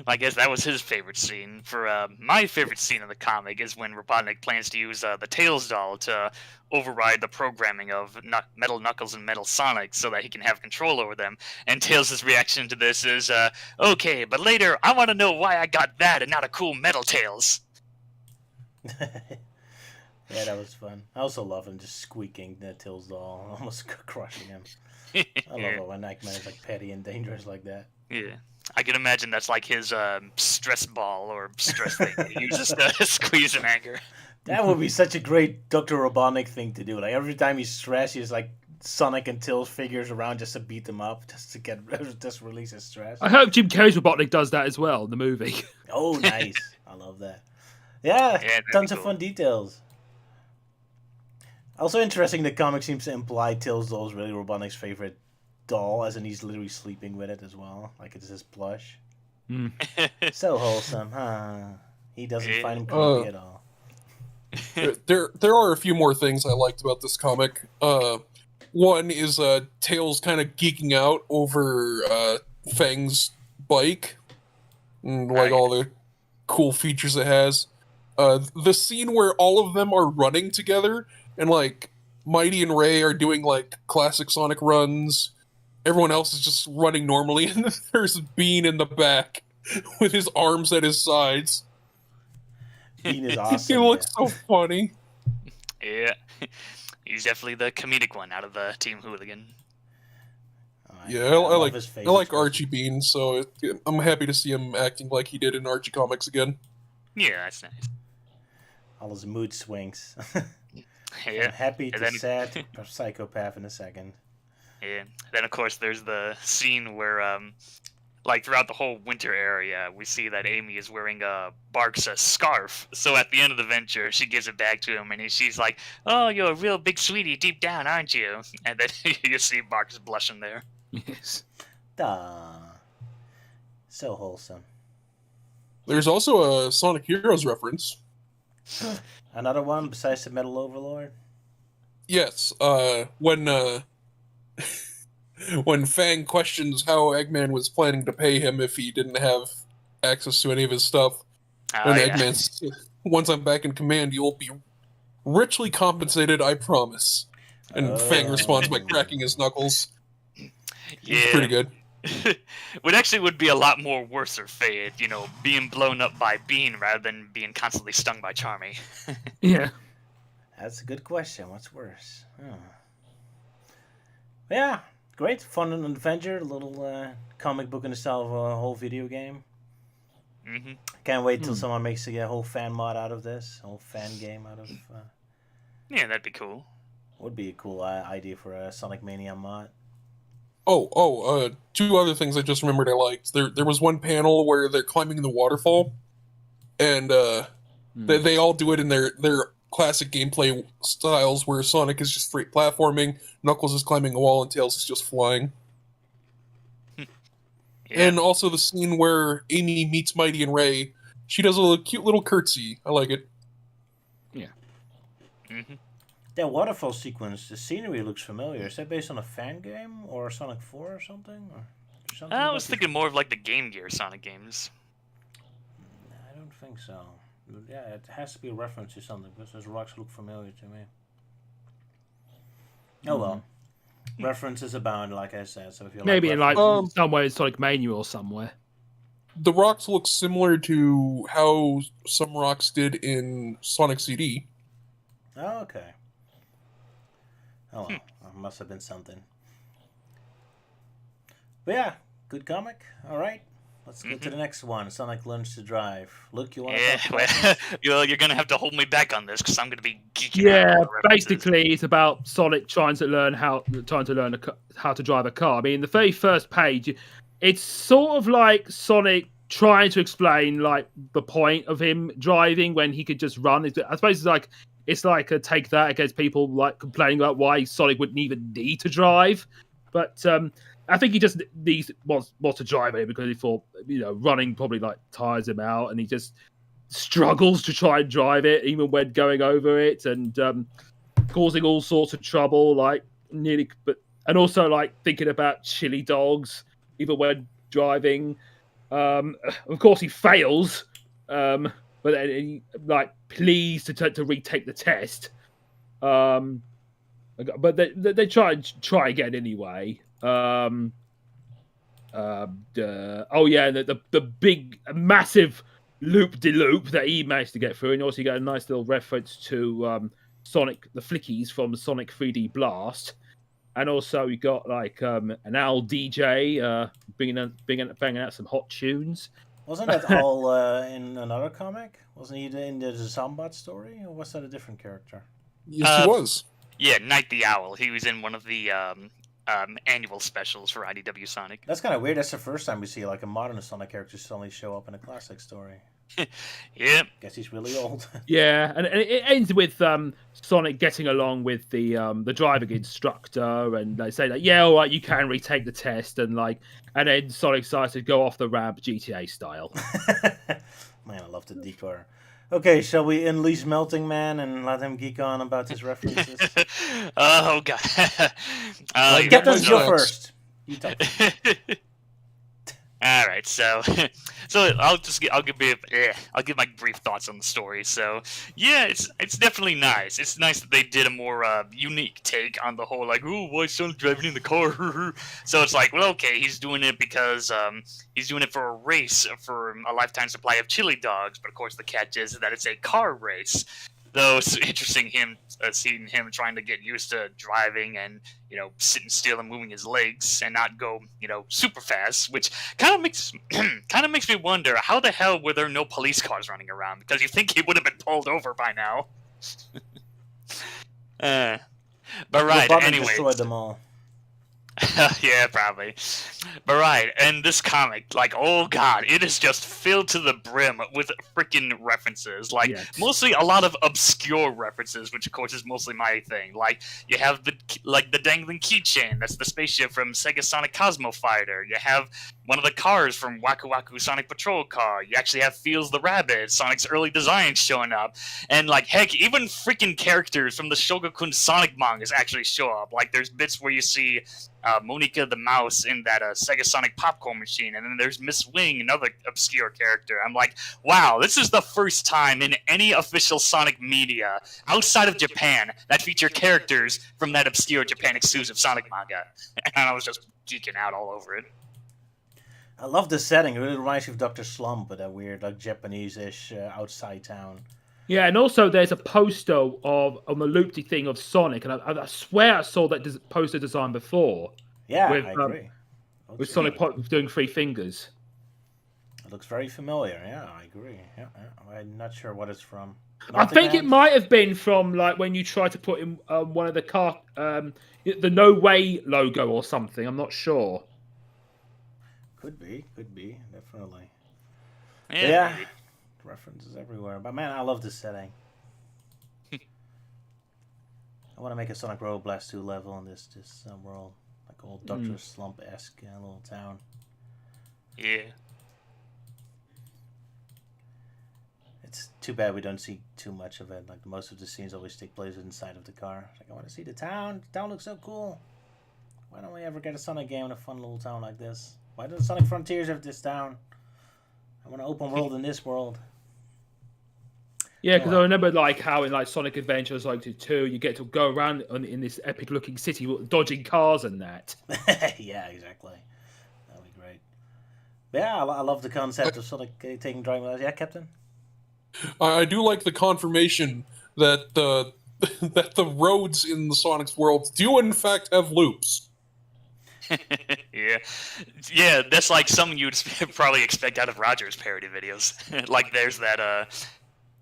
I guess that was his favorite scene. For my favorite scene in the comic is when Robotnik plans to use the Tails doll to override the programming of Metal Knuckles and Metal Sonic so that he can have control over them. And Tails' reaction to this is, okay, but later I want to know why I got that and not a cool Metal Tails. Yeah, that was fun. I also love him just squeaking the Tails doll, almost crushing him. I love it when Eggman is like petty and dangerous like that. Yeah. I can imagine that's like his stress ball or stress thing that he uses to squeeze in anger. That would be such a great Dr. Robotnik thing to do. Like every time he's stressed, he's like Sonic and Tails figures around just to beat them up, just to get just release his stress. I hope Jim Carrey's Robotnik does that as well in the movie. Oh, nice! I love that. Yeah, that'd tons be of cool. fun details. Also interesting, the comic seems to imply Tails doll is really Robotnik's favorite doll, as in he's literally sleeping with it as well, like it's his plush. Mm. So wholesome, huh? He doesn't find him Uh, creepy at all. there are a few more things I liked about this comic. One is Tails kind of geeking out over Fang's bike and like all the cool features it has. The scene where all of them are running together and like Mighty and Ray are doing like classic Sonic runs. Everyone else is just running normally, and then there's Bean in the back with his arms at his sides. Bean is He awesome. looks so funny. Yeah. He's definitely the comedic one out of the Team Hooligan. Yeah, I love like his face I like expression. Archie Bean, so I'm happy to see him acting like he did in Archie comics again. Yeah, that's nice. All his mood swings. Yeah. From happy And to then- sad to psychopath in a second. Yeah. Then of course there's the scene where like throughout the whole winter area, we see that Amy is wearing Bark's scarf. So at the end of the venture, she gives it back to him, and she's like, "Oh, you're a real big sweetie deep down, aren't you?" And then you see Bark's blushing there. Yes. Duh. So wholesome. There's also a Sonic Heroes reference. Another one besides the Metal Overlord? Yes, when when Fang questions how Eggman was planning to pay him if he didn't have access to any of his stuff, and Yeah. Eggman says, "Once I'm back in command, you'll be richly compensated, I promise." And Fang responds by cracking his knuckles. It's pretty good. What actually would be a lot more worse or fate, being blown up by Bean rather than being constantly stung by Charmy. Yeah. That's a good question. What's worse? Huh. Yeah, great. Fun and adventure. A little comic book in the style of a whole video game. Hmm. Can't wait till someone makes a whole fan mod out of this. A whole fan game out of... Yeah, that'd be cool. would be a cool idea for a Sonic Mania mod. Two other things I just remembered I liked. There was one panel where they're climbing the waterfall, and they all do it in their classic gameplay styles, where Sonic is just straight platforming, Knuckles is climbing a wall, and Tails is just flying. Yeah. And also the scene where Amy meets Mighty and Ray, she does a cute little curtsy. I like it. Hmm. That waterfall sequence, the scenery looks familiar. Is that based on a fan game or Sonic 4 or something? Or something I about was these- thinking more of like the Game Gear Sonic games. I don't think so. Yeah, it has to be a reference to something because those rocks look familiar to me. Oh well. References abound, like I said. So if you Maybe like in like references- somewhere in Sonic Mania or somewhere. The rocks look similar to how some rocks did in Sonic CD. Oh, okay. Oh well, must have been something. But yeah, good comic. All right, let's go to the next one. Sonic Learns to Drive. Luke, you want to Yeah, talk about well, this? you're gonna have to hold me back on this because I'm gonna be geeking out. Yeah, over references. basically it's about Sonic trying to learn how to drive a car. I mean, the very first page, it's sort of like Sonic trying to explain like the point of him driving when he could just run. I suppose it's like a take that against people like complaining about why Sonic wouldn't even need to drive. But I think he just wants to drive it because he thought running probably like tires him out, and he just struggles to try and drive it even when going over it, and causing all sorts of trouble, like and also like thinking about chili dogs even when driving. Of course he fails, but then he like pleased to retake the test. But they try again anyway. Oh yeah, the big massive loop de loop that he managed to get through, and also you got a nice little reference to Sonic the Flickies from Sonic 3D Blast, and also you got like an Al DJ banging out some hot tunes. Wasn't that all in another comic? Wasn't he in the Zombot story, or was that a different character? Yes, he was. Yeah, Night the Owl. He was in one of the annual specials for IDW Sonic. That's kind of weird. That's the first time we see like a modern Sonic character suddenly show up in a classic story. Yep. Guess he's really old. Yeah, and it ends with Sonic getting along with the driving instructor, and they say that, yeah, all right, you can retake the test, and then Sonic decides to go off the ramp GTA style. Man, I love the decor. Okay, shall we unleash Melting Man and let him geek on about his references? Oh god. Captain's go first. You talk. All right, so I'll give my brief thoughts on the story. So yeah, it's definitely nice. It's nice that they did a more unique take on the whole why is Sonic driving in the car? So it's like, well, okay, he's doing it because he's doing it for a race for a lifetime supply of chili dogs. But of course, the catch is that it's a car race. Though it's interesting seeing him trying to get used to driving and sitting still and moving his legs and not go super fast, which kind of makes me wonder how the hell were there no police cars running around, because you think he would have been pulled over by now. But right, anyway, destroyed them all. Yeah, probably. But right, and this comic, oh god, it is just filled to the brim with freaking references. Mostly a lot of obscure references, which of course is mostly my thing. You have the dangling keychain, that's the spaceship from Sega Sonic Cosmo Fighter. You have one of the cars from Waku Waku Sonic Patrol Car. You actually have Feels the Rabbit, Sonic's early designs showing up. And heck, even freaking characters from the Shogakukan Sonic mangas actually show up. There's bits where you see Monica the mouse in that Sega Sonic popcorn machine, and then there's Miss Wing, another obscure character. I'm like, wow, this is the first time in any official Sonic media outside of Japan that feature characters from that obscure Japan exclusive Sonic manga. And I was just geeking out all over it. I love the setting. It really reminds me of Dr. Slump, but that weird Japanese-ish outside town. Yeah, and also there's a poster on the loopty thing of Sonic, and I swear I saw that poster design before. Yeah, I agree. With Sonic doing 3 fingers. It looks very familiar. Yeah, I agree. Yeah. I'm not sure what it's from. I think it might have been from when you try to put in one of the the No Way logo or something. I'm not sure. Could be, definitely. Yeah. References everywhere, but man, I love this setting. I want to make a Sonic Road Blast 2 level in this world, like old Dr. Slump-esque little town. Yeah. It's too bad we don't see too much of it. Most of the scenes always take place inside of the car. I want to see the town. The town looks so cool. Why don't we ever get a Sonic game in a fun little town like this? Why does Sonic Frontiers have this town? I want an open world in this world. Yeah, because I remember how in Sonic Adventures 2, you get to go around in this epic-looking city dodging cars and that. Yeah, exactly. That'd be great. But yeah, I love the concept of Sonic taking driving lessons. Yeah, Captain? I do like the confirmation that that the roads in the Sonic's world do in fact have loops. Yeah, that's something you'd probably expect out of Roger's parody videos. There's that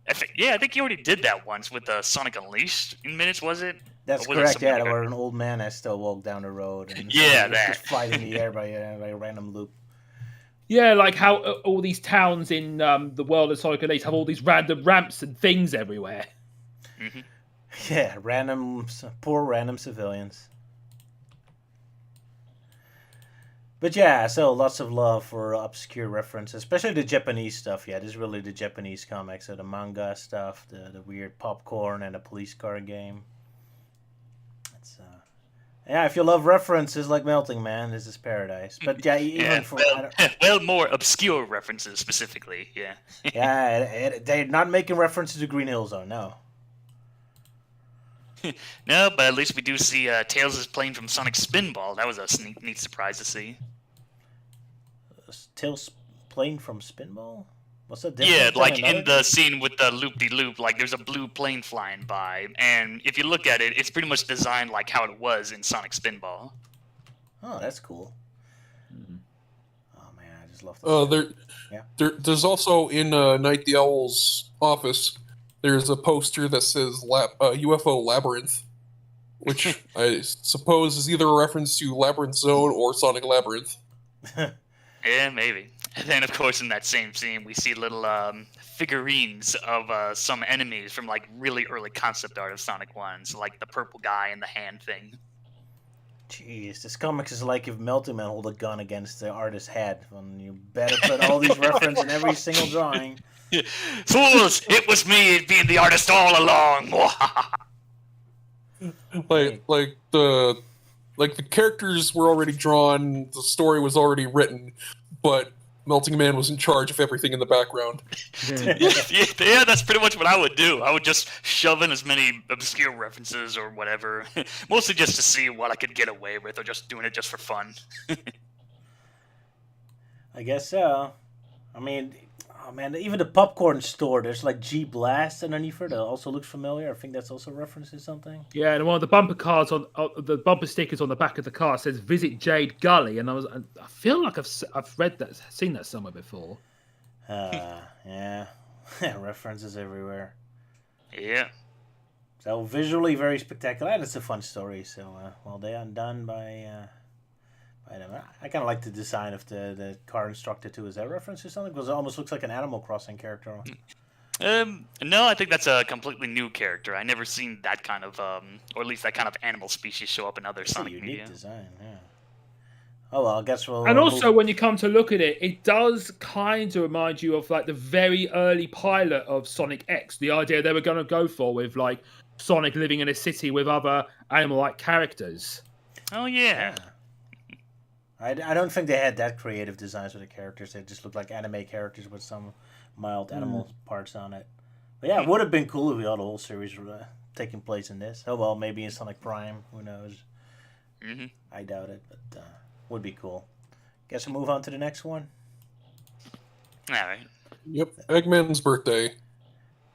I think he already did that once with Sonic Unleashed in minutes, was it? That's correct, yeah, where an old man has to walk down the road and just fly in the air by a random loop. Yeah, how all these towns in the world of Sonic Unleashed have all these random ramps and things everywhere. Mm-hmm. Yeah, poor random civilians. But yeah, so lots of love for obscure references, especially the Japanese stuff. Yeah, this is really the Japanese comics, so the manga stuff, the weird popcorn and the police car game. It's yeah, if you love references like Melting Man, this is paradise. But yeah, even more obscure references specifically. Yeah. Yeah, they're not making references to Green Hill Zone, no. No, but at least we do see Tails' plane from Sonic Spinball. That was a neat surprise to see. Tails' plane from Spinball? What's that difference? Yeah, in the scene with the loop-de-loop, there's a blue plane flying by, and if you look at it, it's pretty much designed like how it was in Sonic Spinball. Oh, that's cool. Mm-hmm. Oh man, I just love that. There's also in Night the Owl's office. There's a poster that says UFO Labyrinth. which I suppose is either a reference to Labyrinth Zone or Sonic Labyrinth. Yeah, maybe. And then, of course, in that same scene, we see little figurines of some enemies from like really early concept art of Sonic 1, so like the purple guy and the hand thing. Jeez, this comic is like if Melting Man hold a gun against the artist's head. And you better put all these references in every single drawing. Fools! It was me being the artist all along. Like the characters were already drawn, the story was already written, but Melting Man was in charge of everything in the background. Yeah, that's pretty much what I would do. I would just shove in as many obscure references or whatever, mostly just to see what I could get away with, or just doing it just for fun. I guess so. I mean, oh man, even the popcorn store, there's like G Blast underneath it. That also looks familiar. I think that's also references something. Yeah, and one of the bumper cards on the bumper stickers on the back of the car says "Visit Jade Gully," and I feel like I've read that, seen that somewhere before. Yeah, references everywhere. Yeah. So visually very spectacular, and it's a fun story. So well done by them. I kind of like the design of the car instructor too. Is that a reference to something? Because it almost looks like an Animal Crossing character. No, I think that's a completely new character. I never seen that kind of, or at least that kind of animal species show up in other It's a Sonic unique media. design, yeah. Oh well, I guess we'll. And also, when you come to look at it, it does kind of remind you of like the very early pilot of Sonic X. The idea they were going to go for with like Sonic living in a city with other animal-like characters. Oh yeah. I don't think they had that creative designs for the characters. They just looked like anime characters with some mild animal parts on it. But yeah, it would have been cool if we had the whole series taking place in this. Oh well, maybe in Sonic Prime. Who knows? Mm-hmm. I doubt it, but would be cool. Guess we'll move on to the next one. All right. Yep, Eggman's birthday.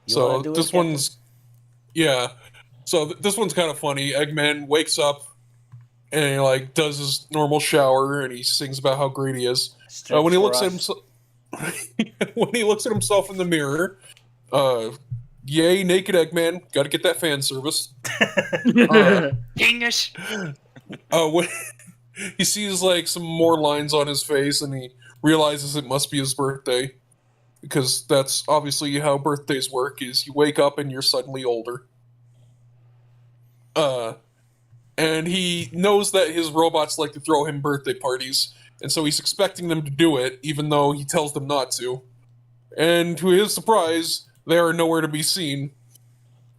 You wanna do it, This Captain? one's So this one's kind of funny. Eggman wakes up and he like does his normal shower and he sings about how great he is. When he looks at himself, when he looks at himself in the mirror, yay, naked Eggman, got to get that fan service. English. When he sees like some more lines on his face and he realizes it must be his birthday, because that's obviously how birthdays work: is you wake up and you're suddenly older. And he knows that his robots like to throw him birthday parties, and so he's expecting them to do it, even though he tells them not to. And to his surprise, they are nowhere to be seen.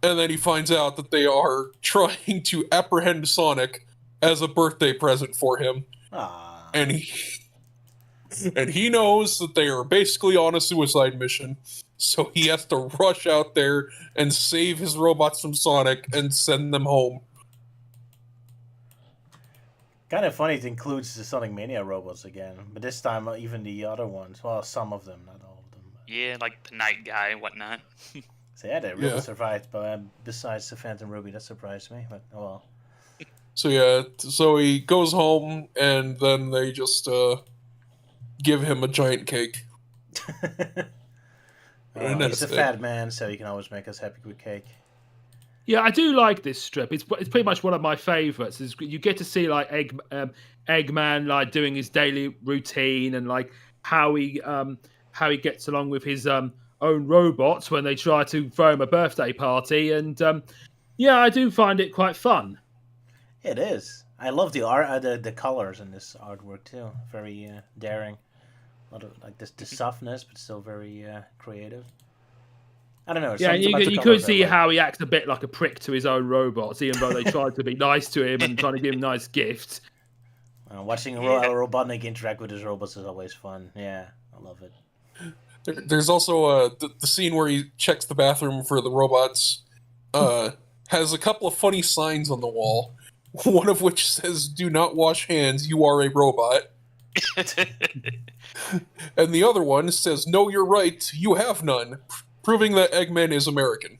And then he finds out that they are trying to apprehend Sonic as a birthday present for him. Ah. And he knows that they are basically on a suicide mission, so he has to rush out there and save his robots from Sonic and send them home. Kind of funny it includes the Sonic Mania robots again, but this time even the other ones. Well, some of them, not all of them. But... Yeah, like the night guy and whatnot. So yeah, they really Yeah. survived, but besides the Phantom Ruby, that surprised me. But oh well. So yeah, so he goes home and then they just give him a giant cake. And He's that's a it. fat man, so he can always make us happy with cake. Yeah, I do like this strip. It's pretty much one of my favourites. You get to see like Eggman like doing his daily routine and like how he gets along with his own robots when they try to throw him a birthday party. And yeah, I do find it quite fun. It is. I love the art, the colors in this artwork too. Very daring. A lot of like this the softness, but still very creative. I don't know. Yeah, something about the you colors could I see like. how he acts a bit like a prick to his own robots, even though they tried to be nice to him and trying to give him nice gifts. Watching a Robotnik interact with his robots is always fun. Yeah, I love it. There's also the scene where he checks the bathroom for the robots. Has a couple of funny signs on the wall. One of which says, "Do not wash hands. You are a robot." And the other one says, "No, you're right. You have none," proving that Eggman is American.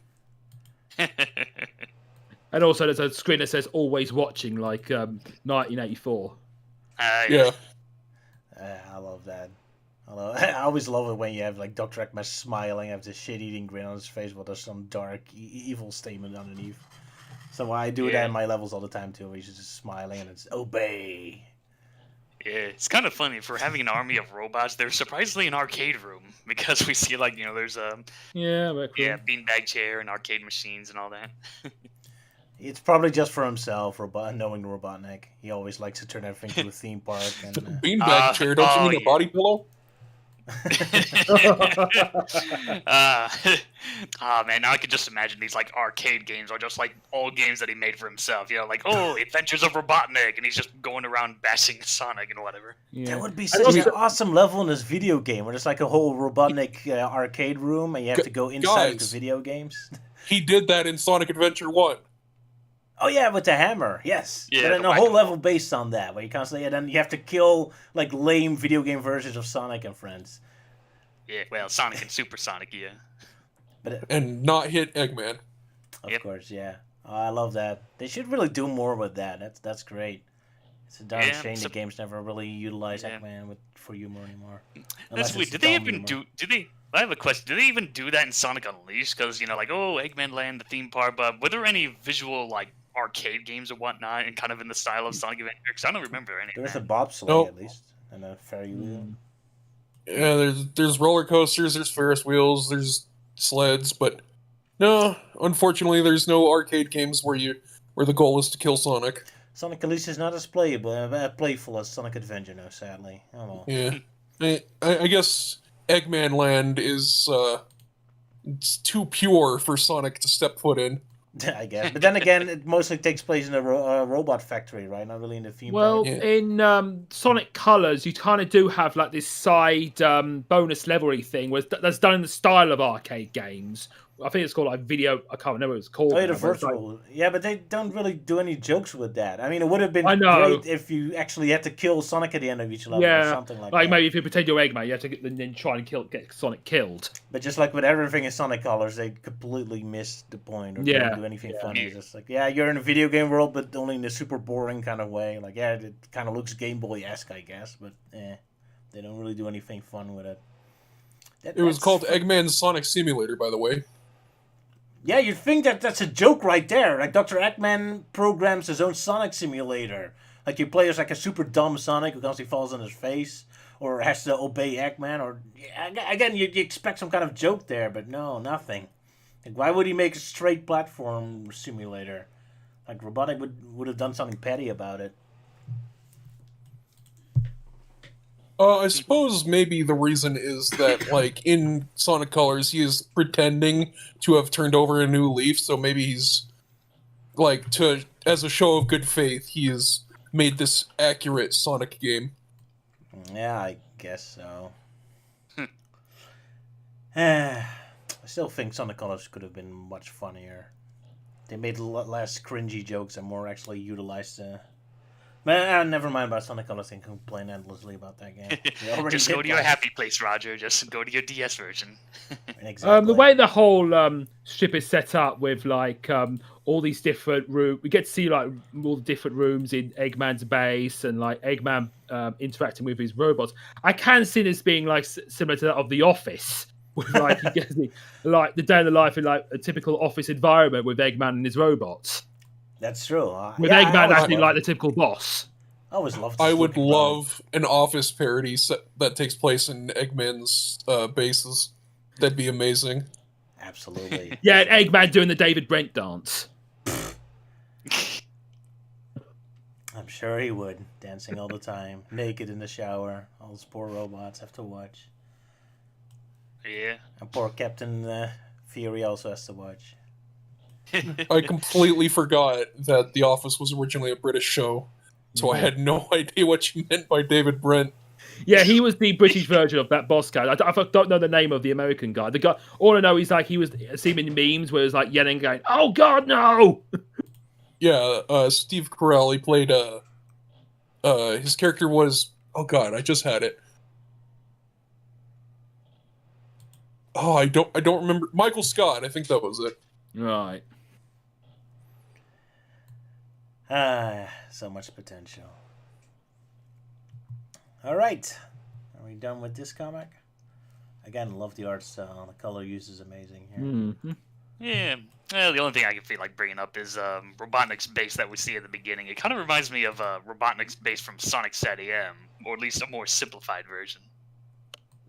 And also, there's a screen that says "Always watching," like 1984. Yeah. I love that. I always love it when you have like Dr. Eggman smiling, have this shit-eating grin on his face, but there's some dark, evil statement underneath. So I do that in my levels all the time too. He's just smiling and it's obey. Yeah, it's kind of funny for having an army of robots. There's surprisingly an arcade room because we see like there's a very cool. beanbag chair and arcade machines and all that. It's probably just for himself, knowing Robotnik. He always likes to turn everything to a theme park. And Beanbag chair, don't you mean a body pillow? Man, now I can just imagine these like arcade games are just like all games that he made for himself. Like Adventures of Robotnik, and he's just going around bashing Sonic and whatever. Yeah. That would be such an awesome level in this video game, where there's like a whole Robotnik arcade room, and you have to go inside of the video games. He did that in Sonic Adventure 1. Oh yeah, with the hammer, yes. Yeah, but then a whole level based on that, where you constantly, and then you have to kill like lame video game versions of Sonic and friends. Yeah, well, Sonic and Super Sonic, yeah. But and not hit Eggman. Of course, yeah. Oh, I love that. They should really do more with that. That's great. It's a darn shame the games never really utilize Eggman for humor anymore. That's weird. Did they even do? Did they? I have a question. Did they even do that in Sonic Unleashed? Because like Eggman Land, the theme park. But were there any visual like arcade games or whatnot, and kind of in the style of Sonic Adventure? Because I don't remember any. There's a bobsleigh at least, and a Ferry wheel. Yeah, there's roller coasters, there's Ferris wheels, there's sleds, but no, unfortunately, there's no arcade games where the goal is to kill Sonic. Sonic Unleashed is not as playful as Sonic Adventure, no, sadly. Oh well. Yeah, I guess Eggman Land is it's too pure for Sonic to step foot in. I guess, but then again, it mostly takes place in a robot factory, right? Not really in the theme park. Well, in Sonic Colors, you kind of do have like this side bonus level-y thing that's done in the style of arcade games. I think it's called like video. I can't remember what it's called. Oh, the virtual. Yeah, but they don't really do any jokes with that. I mean, it would have been great if you actually had to kill Sonic at the end of each level or something like that. Like maybe if you pretend you're Eggman, you have to then try and get Sonic killed. But just like with everything in Sonic Colors, they completely missed the point or didn't do anything funny. It's just like, you're in a video game world, but only in a super boring kind of way. Like, it kind of looks Game Boy-esque, I guess, but they don't really do anything fun with it. It was called Eggman's Sonic Simulator, by the way. Yeah, you'd think that's a joke right there. Like, Dr. Eggman programs his own Sonic simulator. Like, you play as like a super dumb Sonic who constantly falls on his face, or has to obey Eggman, or... Again, you expect some kind of joke there, but no, nothing. Like, why would he make a straight platform simulator? Like, Robotnik would have done something petty about it. I suppose maybe the reason is that, like, in Sonic Colors, he is pretending to have turned over a new leaf, so maybe he's, like, as a show of good faith, he has made this accurate Sonic game. Yeah, I guess so. I still think Sonic Colors could have been much funnier. They made a lot less cringy jokes and more actually utilized Man, never mind about Sonic Colors. I can complain endlessly about that game. Just go to your happy place, Roger. Just go to your DS version. Exactly. The way the whole strip is set up with like all these different rooms, we get to see like all the different rooms in Eggman's base and like Eggman interacting with his robots. I can see this being like similar to that of The Office, with like you get like the day in the life in like a typical office environment with Eggman and his robots. That's true. With Eggman acting like the typical boss. I always loved. I would love an Office parody that takes place in Eggman's bases. That'd be amazing. Absolutely. Yeah, and Eggman doing the David Brent dance. I'm sure he would, dancing all the time, naked in the shower. All those poor robots have to watch. Yeah. And poor Captain Fury also has to watch. I completely forgot that The Office was originally a British show, so I had no idea what you meant by David Brent. Yeah, he was the British version of that boss guy. I don't know the name of the American guy. The guy, all I know is like he was seen in memes where he was like yelling, going, "Oh God, no!" Yeah, Steve Carell. He played his character was oh God, I just had it. Oh, I don't remember. Michael Scott. I think that was it. Right. So much potential. All right. Are we done with this comic? Again, love the art style. The color use is amazing here. Mm-hmm. Yeah. Well, the only thing I can feel like bringing up is Robotnik's base that we see at the beginning. It kind of reminds me of Robotnik's base from Sonic SAT-AM, or at least a more simplified version.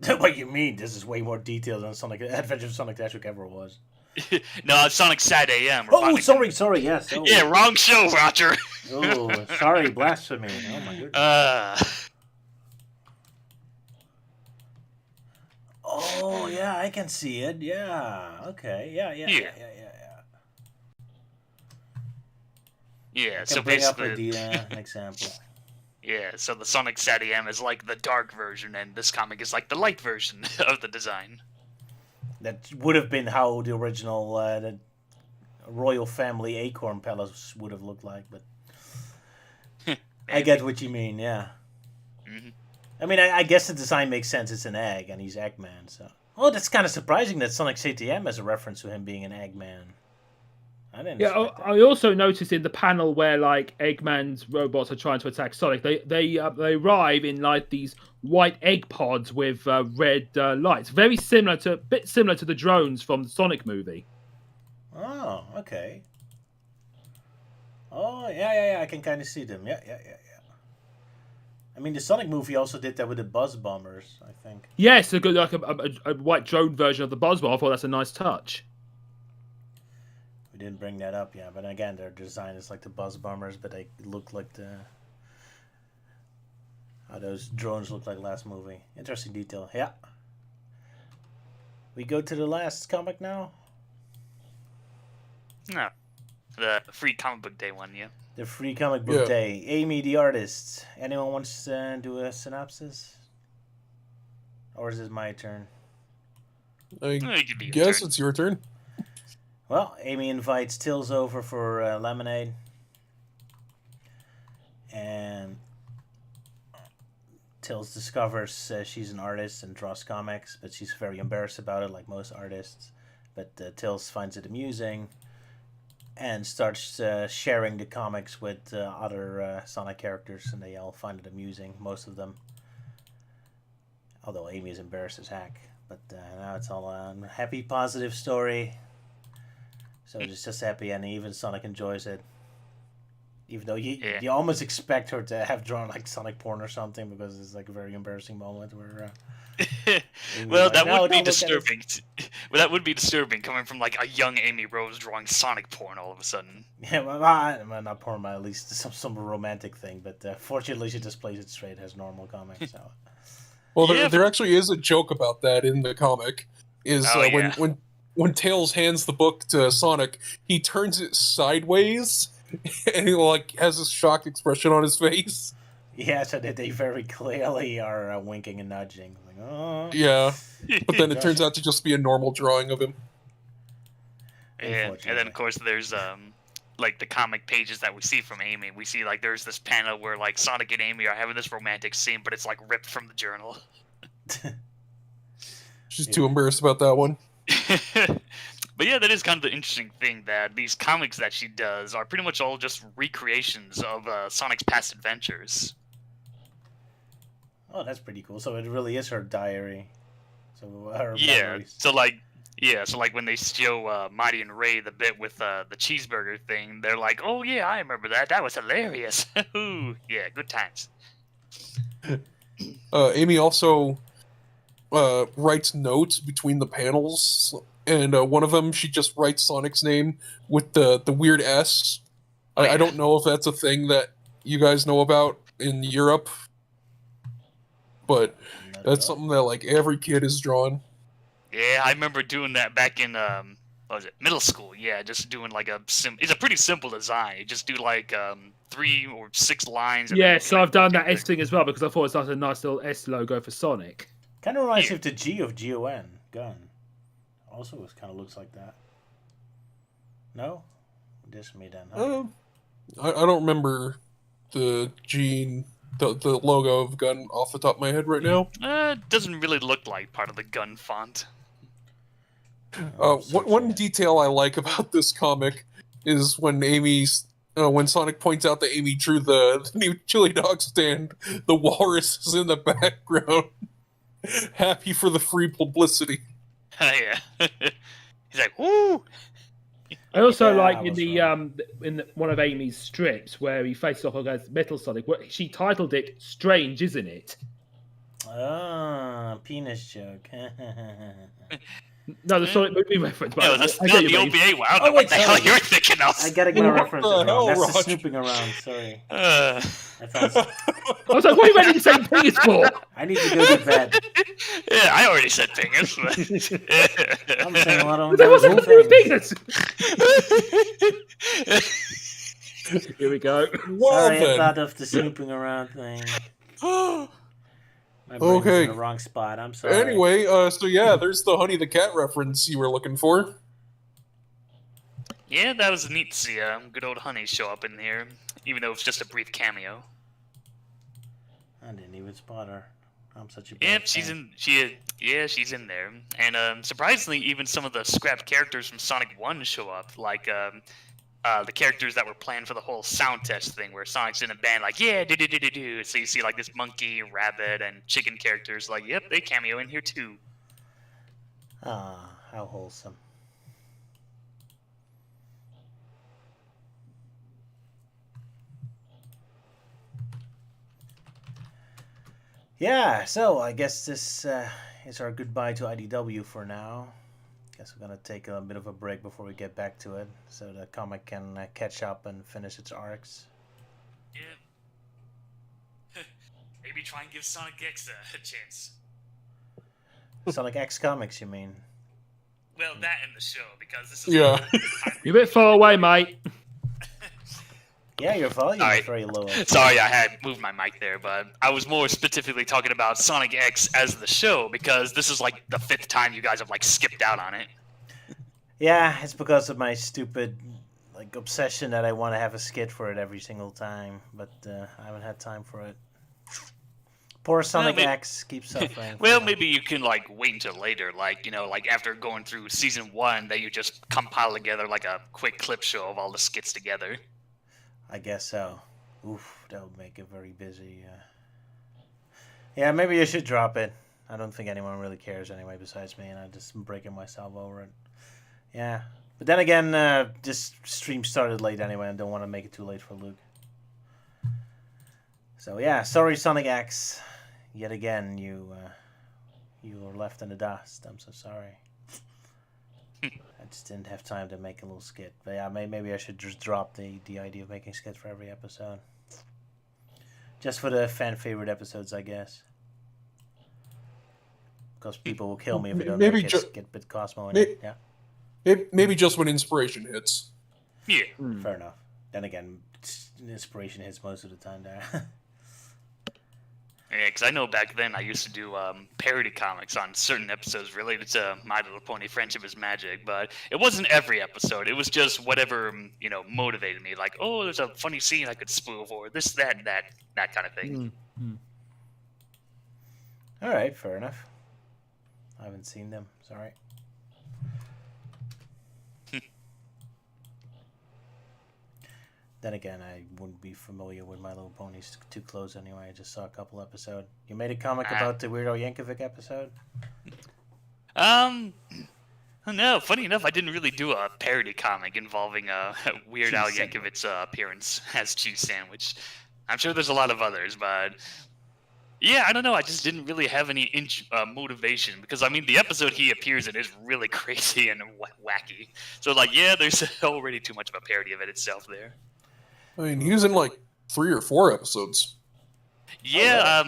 What you mean? This is way more detailed than Sonic Adventure of Sonic Dash ever was. No, it's Sonic SAT-AM. Oh, sorry, yes. Oh. Yeah, wrong show, Roger. Oh, sorry, blasphemy. Oh my goodness. Oh yeah, I can see it. Yeah. Okay. Yeah. Yeah. So bring up basically, an example. Yeah. So the Sonic SAT-AM is like the dark version, and this comic is like the light version of the design. That would have been how the original the Royal Family Acorn Palace would have looked like, but I get what you mean. Yeah. Mm-hmm. I mean, I guess the design makes sense. It's an egg, and he's Eggman, so... Oh, that's kind of surprising that Sonic CTM has a reference to him being an Eggman. I didn't expect that. I also noticed in the panel where, like, Eggman's robots are trying to attack Sonic, they arrive in, like, these white egg pods with red lights. Very similar to... bit similar to the drones from the Sonic movie. Oh, okay. Oh, yeah, I can kind of see them. Yeah. I mean, the Sonic movie also did that with the Buzz Bombers, I think. Yes, a good like a white drone version of the Buzz Bomber. I thought that's a nice touch. We didn't bring that up, yeah. But again, their design is like the Buzz Bombers, but they look like how those drones looked like last movie. Interesting detail. Yeah. We go to the last comic now? No. The free comic book day one, yeah. The free comic book day. Amy, the artist. Anyone wants to do a synopsis? Or is it my turn? I guess it's your turn. Well, Amy invites Tills over for lemonade. And Tills discovers she's an artist and draws comics, but she's very embarrassed about it, like most artists. But Tills finds it amusing and starts sharing the comics with other Sonic characters, and they all find it amusing, most of them. Although Amy is embarrassed as heck. But now it's all a happy, positive story. So it's just a happy ending. Even Sonic enjoys it. Even though you almost expect her to have drawn like Sonic porn or something, because it's like a very embarrassing moment where... well, like, that would be disturbing. Well, that would be disturbing coming from like a young Amy Rose drawing Sonic porn all of a sudden. Yeah, well, not porn, but at least some romantic thing. But fortunately, she just plays it straight as normal comics. So. Well, there actually is a joke about that in the comic. When Tails hands the book to Sonic, he turns it sideways, and he like has a shocked expression on his face. Yeah, so that they very clearly are winking and nudging. Like, oh. Yeah, but then it turns out to just be a normal drawing of him. And then of course there's like the comic pages that we see from Amy. We see like there's this panel where like Sonic and Amy are having this romantic scene, but it's like ripped from the journal. She's too embarrassed about that one. But yeah, that is kind of the interesting thing, that these comics that she does are pretty much all just recreations of Sonic's past adventures. Oh, that's pretty cool. So it really is her diary. So her memories. So like when they show Mighty and Ray the bit with the cheeseburger thing, they're like, "Oh yeah, I remember that. That was hilarious." Ooh, yeah, good times. Amy also writes notes between the panels, and one of them she just writes Sonic's name with the weird S. I don't know if that's a thing that you guys know about in Europe, but that's something that like every kid is drawn. Yeah, I remember doing that back in middle school. Yeah, just doing like it's a pretty simple design. You just do like 3 or 6 lines. Yeah, so I've done that S thing as well, because I thought it's like a nice little S logo for Sonic. Kind of reminds me of the G of GON gun. Also, it kind of looks like that. No, just me then. Okay. I don't remember the G, the logo of gun off the top of my head right now. It doesn't really look like part of the gun font. One detail I like about this comic is when when Sonic points out that Amy drew the new chili dog stand, the walrus is in the background. Happy for the free publicity. Yeah. He's like, woo! I also Yeah, like I in was the wrong. one of Amy's strips where he faces off against Metal Sonic. Where she titled it "Strange, Isn't It?" Ah, penis joke. No, the Eh, Sonic movie reference, Yeah, but that's I not get you, the mate. OVA one. I don't Oh, know what wait, the hell sorry. you're thinking of. I gotta get my What references the wrong. hell, That's the Raj? snooping around. Sorry. Uh, I thought I was like, "What are you ready to say penis for?" I need to go to bed. yeah, I already said penis. I'm saying a lot of There wasn't unintelligible to do with things. penis. Here we go. Well Sorry, I then. thought of the snooping around thing. My brain was in the Okay. wrong spot. I'm sorry. Anyway, so yeah, there's the Honey the Cat reference you were looking for. yeah, that was neat to see good old Honey show up in here, even though it's just a brief cameo. I didn't even spot her. I'm such a bad Yep, she's fan. she's in there. And surprisingly, even some of the scrapped characters from Sonic 1 show up, like the characters that were planned for the whole sound test thing, where Sonic's in a band, like, yeah, do. So you see, like, this monkey, rabbit, and chicken characters, like, yep, they cameo in here, too. Ah, how wholesome. Yeah, so I guess this is our goodbye to IDW for now. Guess we're gonna take a bit of a break before we get back to it, so the comic can catch up and finish its arcs. Yeah. Maybe try and give Sonic X a chance. Sonic X comics, you mean? Well, that in the show, because this is... Yeah. You're a bit far away, mate. Yeah, your volume Alright. is very low. Sorry, I had moved my mic there, but I was more specifically talking about Sonic X as the show, because this is like the 5th time you guys have like skipped out on it. Yeah, it's because of my stupid like obsession that I want to have a skit for it every single time, but I haven't had time for it. Poor Sonic maybe- X keeps suffering. Well, from it. maybe you can like wait until later, like like after going through season 1, that you just compile together like a quick clip show of all the skits together. I guess so. Oof, that would make it very busy. Yeah, maybe you should drop it. I don't think anyone really cares anyway besides me, and I'm just breaking myself over it. Yeah. But then again, this stream started late anyway, and don't want to make it too late for Luke. So yeah, sorry Sonic X. Yet again, you were left in the dust. I'm so sorry. I just didn't have time to make a little skit. But yeah, maybe I should just drop the idea of making skits for every episode. Just for the fan favorite episodes, I guess. Because people will kill me if I don't Maybe make ju- a skit with Cosmo in may- it. Yeah, Maybe just when inspiration hits. Yeah. fair enough. Then again, inspiration hits most of the time there. Yeah, because I know back then I used to do parody comics on certain episodes related to My Little Pony Friendship is Magic, but it wasn't every episode. It was just whatever, motivated me. Like, oh, there's a funny scene I could spoof, or this, that kind of thing. All right, fair enough. I haven't seen them. Sorry. Then again, I wouldn't be familiar with My Little Ponies too close anyway. I just saw a couple episodes. You made a comic about the Weirdo Yankovic episode? No, funny enough, I didn't really do a parody comic involving Weird Al Cheese Sandwich. Yankovic's appearance as Cheese Sandwich. I'm sure there's a lot of others, but yeah, I don't know. I just didn't really have any motivation because, I mean, the episode he appears in is really crazy and wacky. So, like, yeah, there's already too much of a parody of it itself there. I mean, he was in like 3 or 4 episodes. Yeah,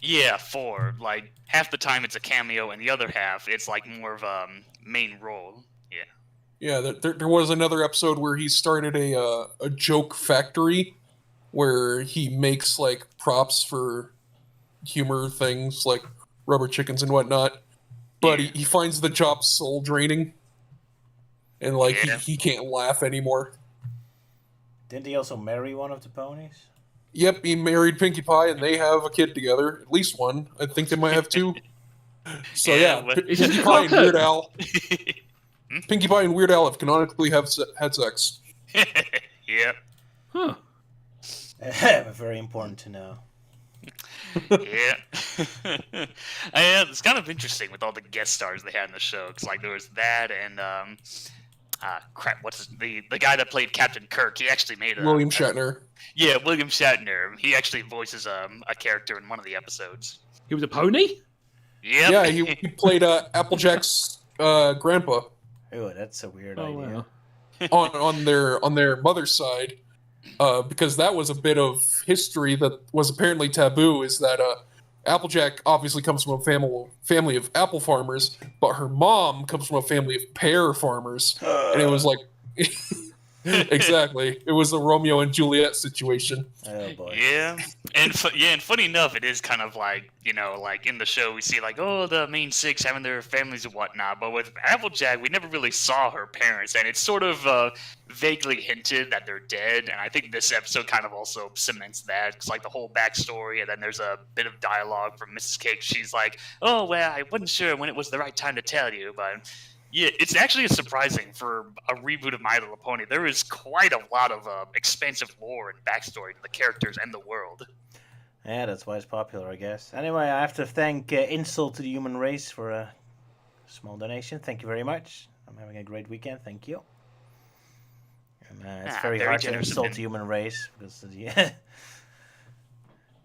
yeah, 4. Like, half the time it's a cameo, and the other half it's like more of a main role. Yeah. Yeah, there was another episode where he started a joke factory where he makes like props for humor things like rubber chickens and whatnot. But Yeah. he finds the job soul draining. And like Yeah. he can't laugh anymore. Didn't he also marry one of the ponies? Yep, he married Pinkie Pie and they have a kid together. At least one. I think they might have 2. So Yeah, yeah, what- Pinkie Pie and Weird Al. Pinkie Pie and Weird Al have canonically had sex. Yeah. Huh. Very important to know. Yeah. Yeah, it's kind of interesting with all the guest stars they had in the show. Cause like there was that, and crap. What's the guy that played Captain Kirk? He actually made William Shatner. Yeah, William Shatner. He actually voices a character in one of the episodes. He was a pony? Yep. Yeah, he played Applejack's grandpa Ooh, that's a weird idea. Wow. on their mother's side, because that was a bit of history that was apparently taboo. Is that Applejack obviously comes from a family of apple farmers, but her mom comes from a family of pear farmers, and it was like. Exactly. It was a Romeo and Juliet situation. Oh boy. Yeah, and funny enough, it is kind of like, like in the show we see like, oh, the main six having their families and whatnot, but with Applejack we never really saw her parents, and it's sort of vaguely hinted that they're dead, and I think this episode kind of also cements that, because like the whole backstory, and then there's a bit of dialogue from Mrs. Cake. She's like, oh well, I wasn't sure when it was the right time to tell you, but yeah, it's actually surprising for a reboot of My Little Pony. There is quite a lot of expansive lore and backstory to the characters and the world. Yeah, that's why it's popular, I guess. Anyway, I have to thank Insult to the Human Race for a small donation. Thank you very much. I'm having a great weekend. Thank you. And it's very hard to insult the human race because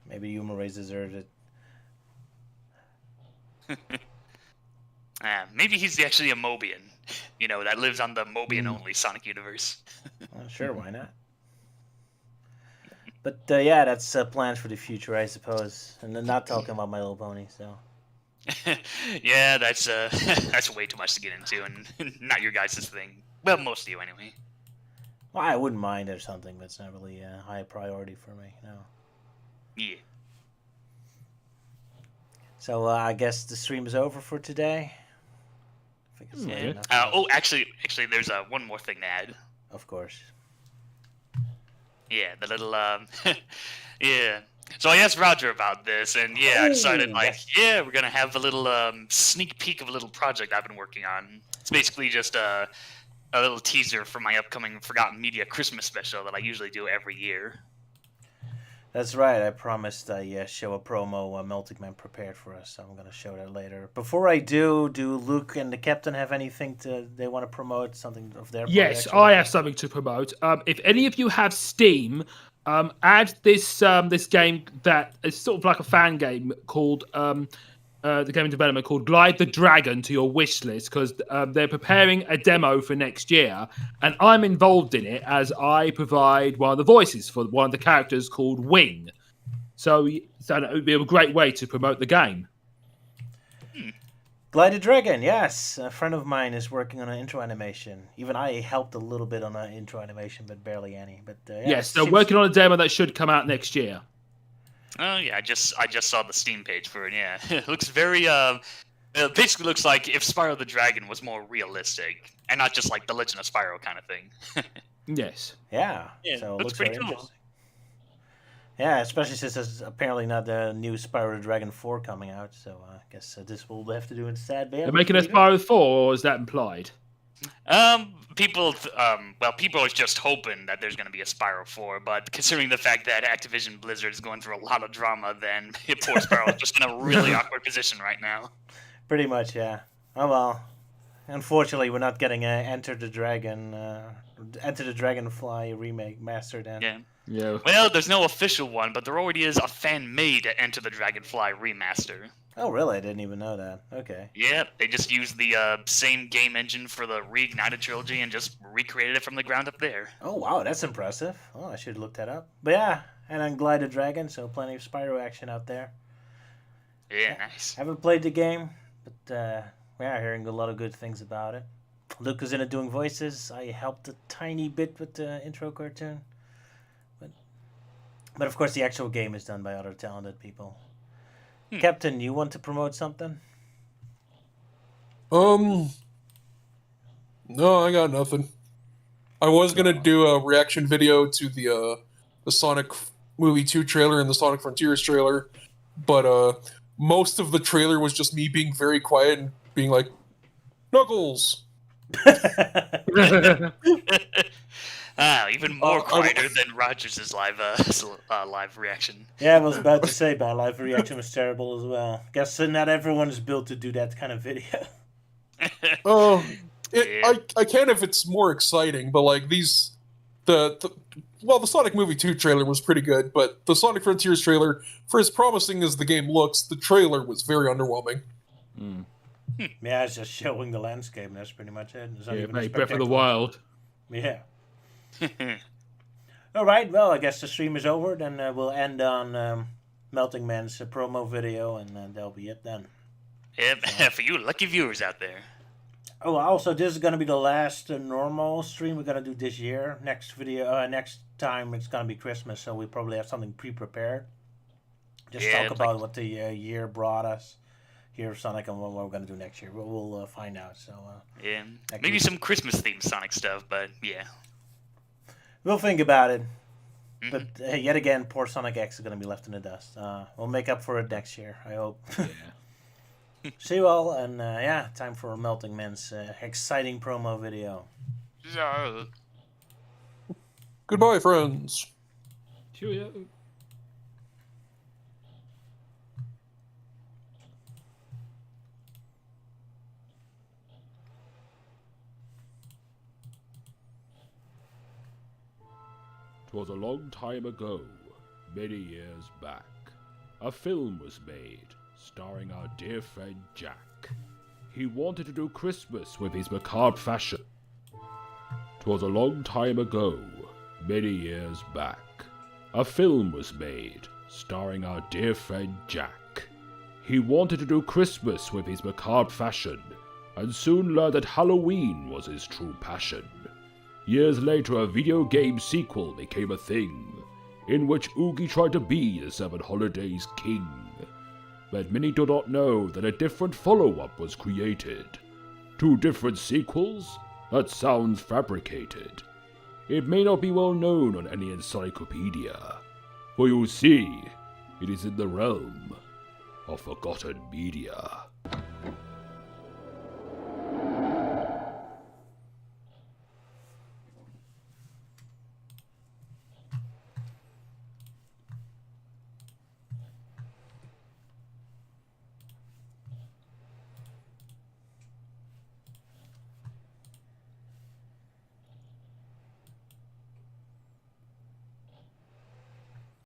maybe human race deserves it. Maybe he's actually a Mobian, that lives on the Mobian-only Sonic universe. Well, sure, why not? But yeah, that's plans for the future, I suppose. And then not talking about My Little Pony, so. Yeah, that's way too much to get into, and not your guys' thing. Well, most of you, anyway. Well, I wouldn't mind or something, but it's not really a high priority for me, no. Yeah. So I guess the stream is over for today. I think it's late enough. Actually, there's one more thing to add. Of course. Yeah, the little yeah. So I asked Roger about this, and I decided we're gonna have a little sneak peek of a little project I've been working on. It's basically just a little teaser for my upcoming Forgotten Media Christmas special that I usually do every year. That's right. I promised I show a promo Meltic Man prepared for us, so I'm going to show that later. Before I do Luke and the Captain have anything they want to promote, something of their Yes, project? I have something to promote. If any of you have Steam, add this game that is sort of like a fan game called the game in development called Glide the Dragon to your wish list, because they're preparing a demo for next year, and I'm involved in it as I provide one of the voices for one of the characters called Wing. So it would be a great way to promote the game. Glide the Dragon, yes. A friend of mine is working on an intro animation. Even I helped a little bit on an intro animation, but barely any. But yes, they're working on a demo that should come out next year. Oh yeah, I just saw the Steam page for it. Yeah, it looks very it basically looks like if Spyro the Dragon was more realistic and not just like the Legend of Spyro kind of thing. Yes. Yeah. Yeah, So it looks pretty very cool. interesting. Yeah, especially since there's apparently not the new Spyro the Dragon 4 coming out, so I guess this will have to do instead. They're making a Spyro 4, or is that implied? People are just hoping that there's going to be a Spyro 4, but considering the fact that Activision Blizzard is going through a lot of drama, then poor Spyro is just in a really awkward position right now. Pretty much, yeah. Oh well. Unfortunately, we're not getting a Enter the Dragonfly remake mastered. Yeah. Yeah. Well, there's no official one, but there already is a fan-made Enter the Dragonfly remaster. Oh, really? I didn't even know that. Okay. Yeah, they just used the same game engine for the Reignited trilogy and just recreated it from the ground up there. Oh, wow, that's impressive. Oh, I should look that up. But yeah, and then Glide the Dragon, so plenty of Spyro action out there. Yeah, nice. Haven't played the game, but hearing a lot of good things about it. Luke was in it doing voices. I helped a tiny bit with the intro cartoon. But of course, the actual game is done by other talented people. Captain, you want to promote something? No, I got nothing. I was gonna do a reaction video to the Sonic Movie 2 trailer and the Sonic Frontiers trailer, but most of the trailer was just me being very quiet and being like, Knuckles! Even more quieter than Rogers' live reaction. Yeah, I was about to say my live reaction was terrible as well. Guess not everyone is built to do that kind of video. Oh, I can if it's more exciting, but like the Sonic Movie 2 trailer was pretty good, but the Sonic Frontiers trailer, for as promising as the game looks, the trailer was very underwhelming. Yeah, it's just showing the landscape. That's pretty much it. It's not even mate, Breath of the spectacular. Wild. Yeah. All right. Well, I guess the stream is over. Then we'll end on Melting Man's promo video, and that'll be it then. Yep, for you lucky viewers out there. Oh, also, this is going to be the last normal stream we're going to do this year. Next time it's going to be Christmas, so we probably have something pre-prepared. Just talk about what the year brought us here, Sonic, and what we're going to do next year. We'll find out. So yeah, maybe some Christmas-themed Sonic stuff, but yeah. We'll think about it. But yet again, poor Sonic X is going to be left in the dust. We'll make up for it next year, I hope. Yeah. See you all, and time for Melting Man's exciting promo video. Goodbye, friends. Cheerio. "'Twas a long time ago, many years back. A film was made, starring our dear friend Jack. He wanted to do Christmas with his macabre fashion. 'Twas a long time ago, many years back. A film was made, starring our dear friend Jack. He wanted to do Christmas with his macabre fashion, and soon learned that Halloween was his true passion. Years later, a video game sequel became a thing, in which Oogie tried to be the Seven Holidays king. But many do not know that a different follow-up was created. 2 different sequels? That sounds fabricated. It may not be well known on any encyclopedia, for you see, it is in the realm of forgotten media."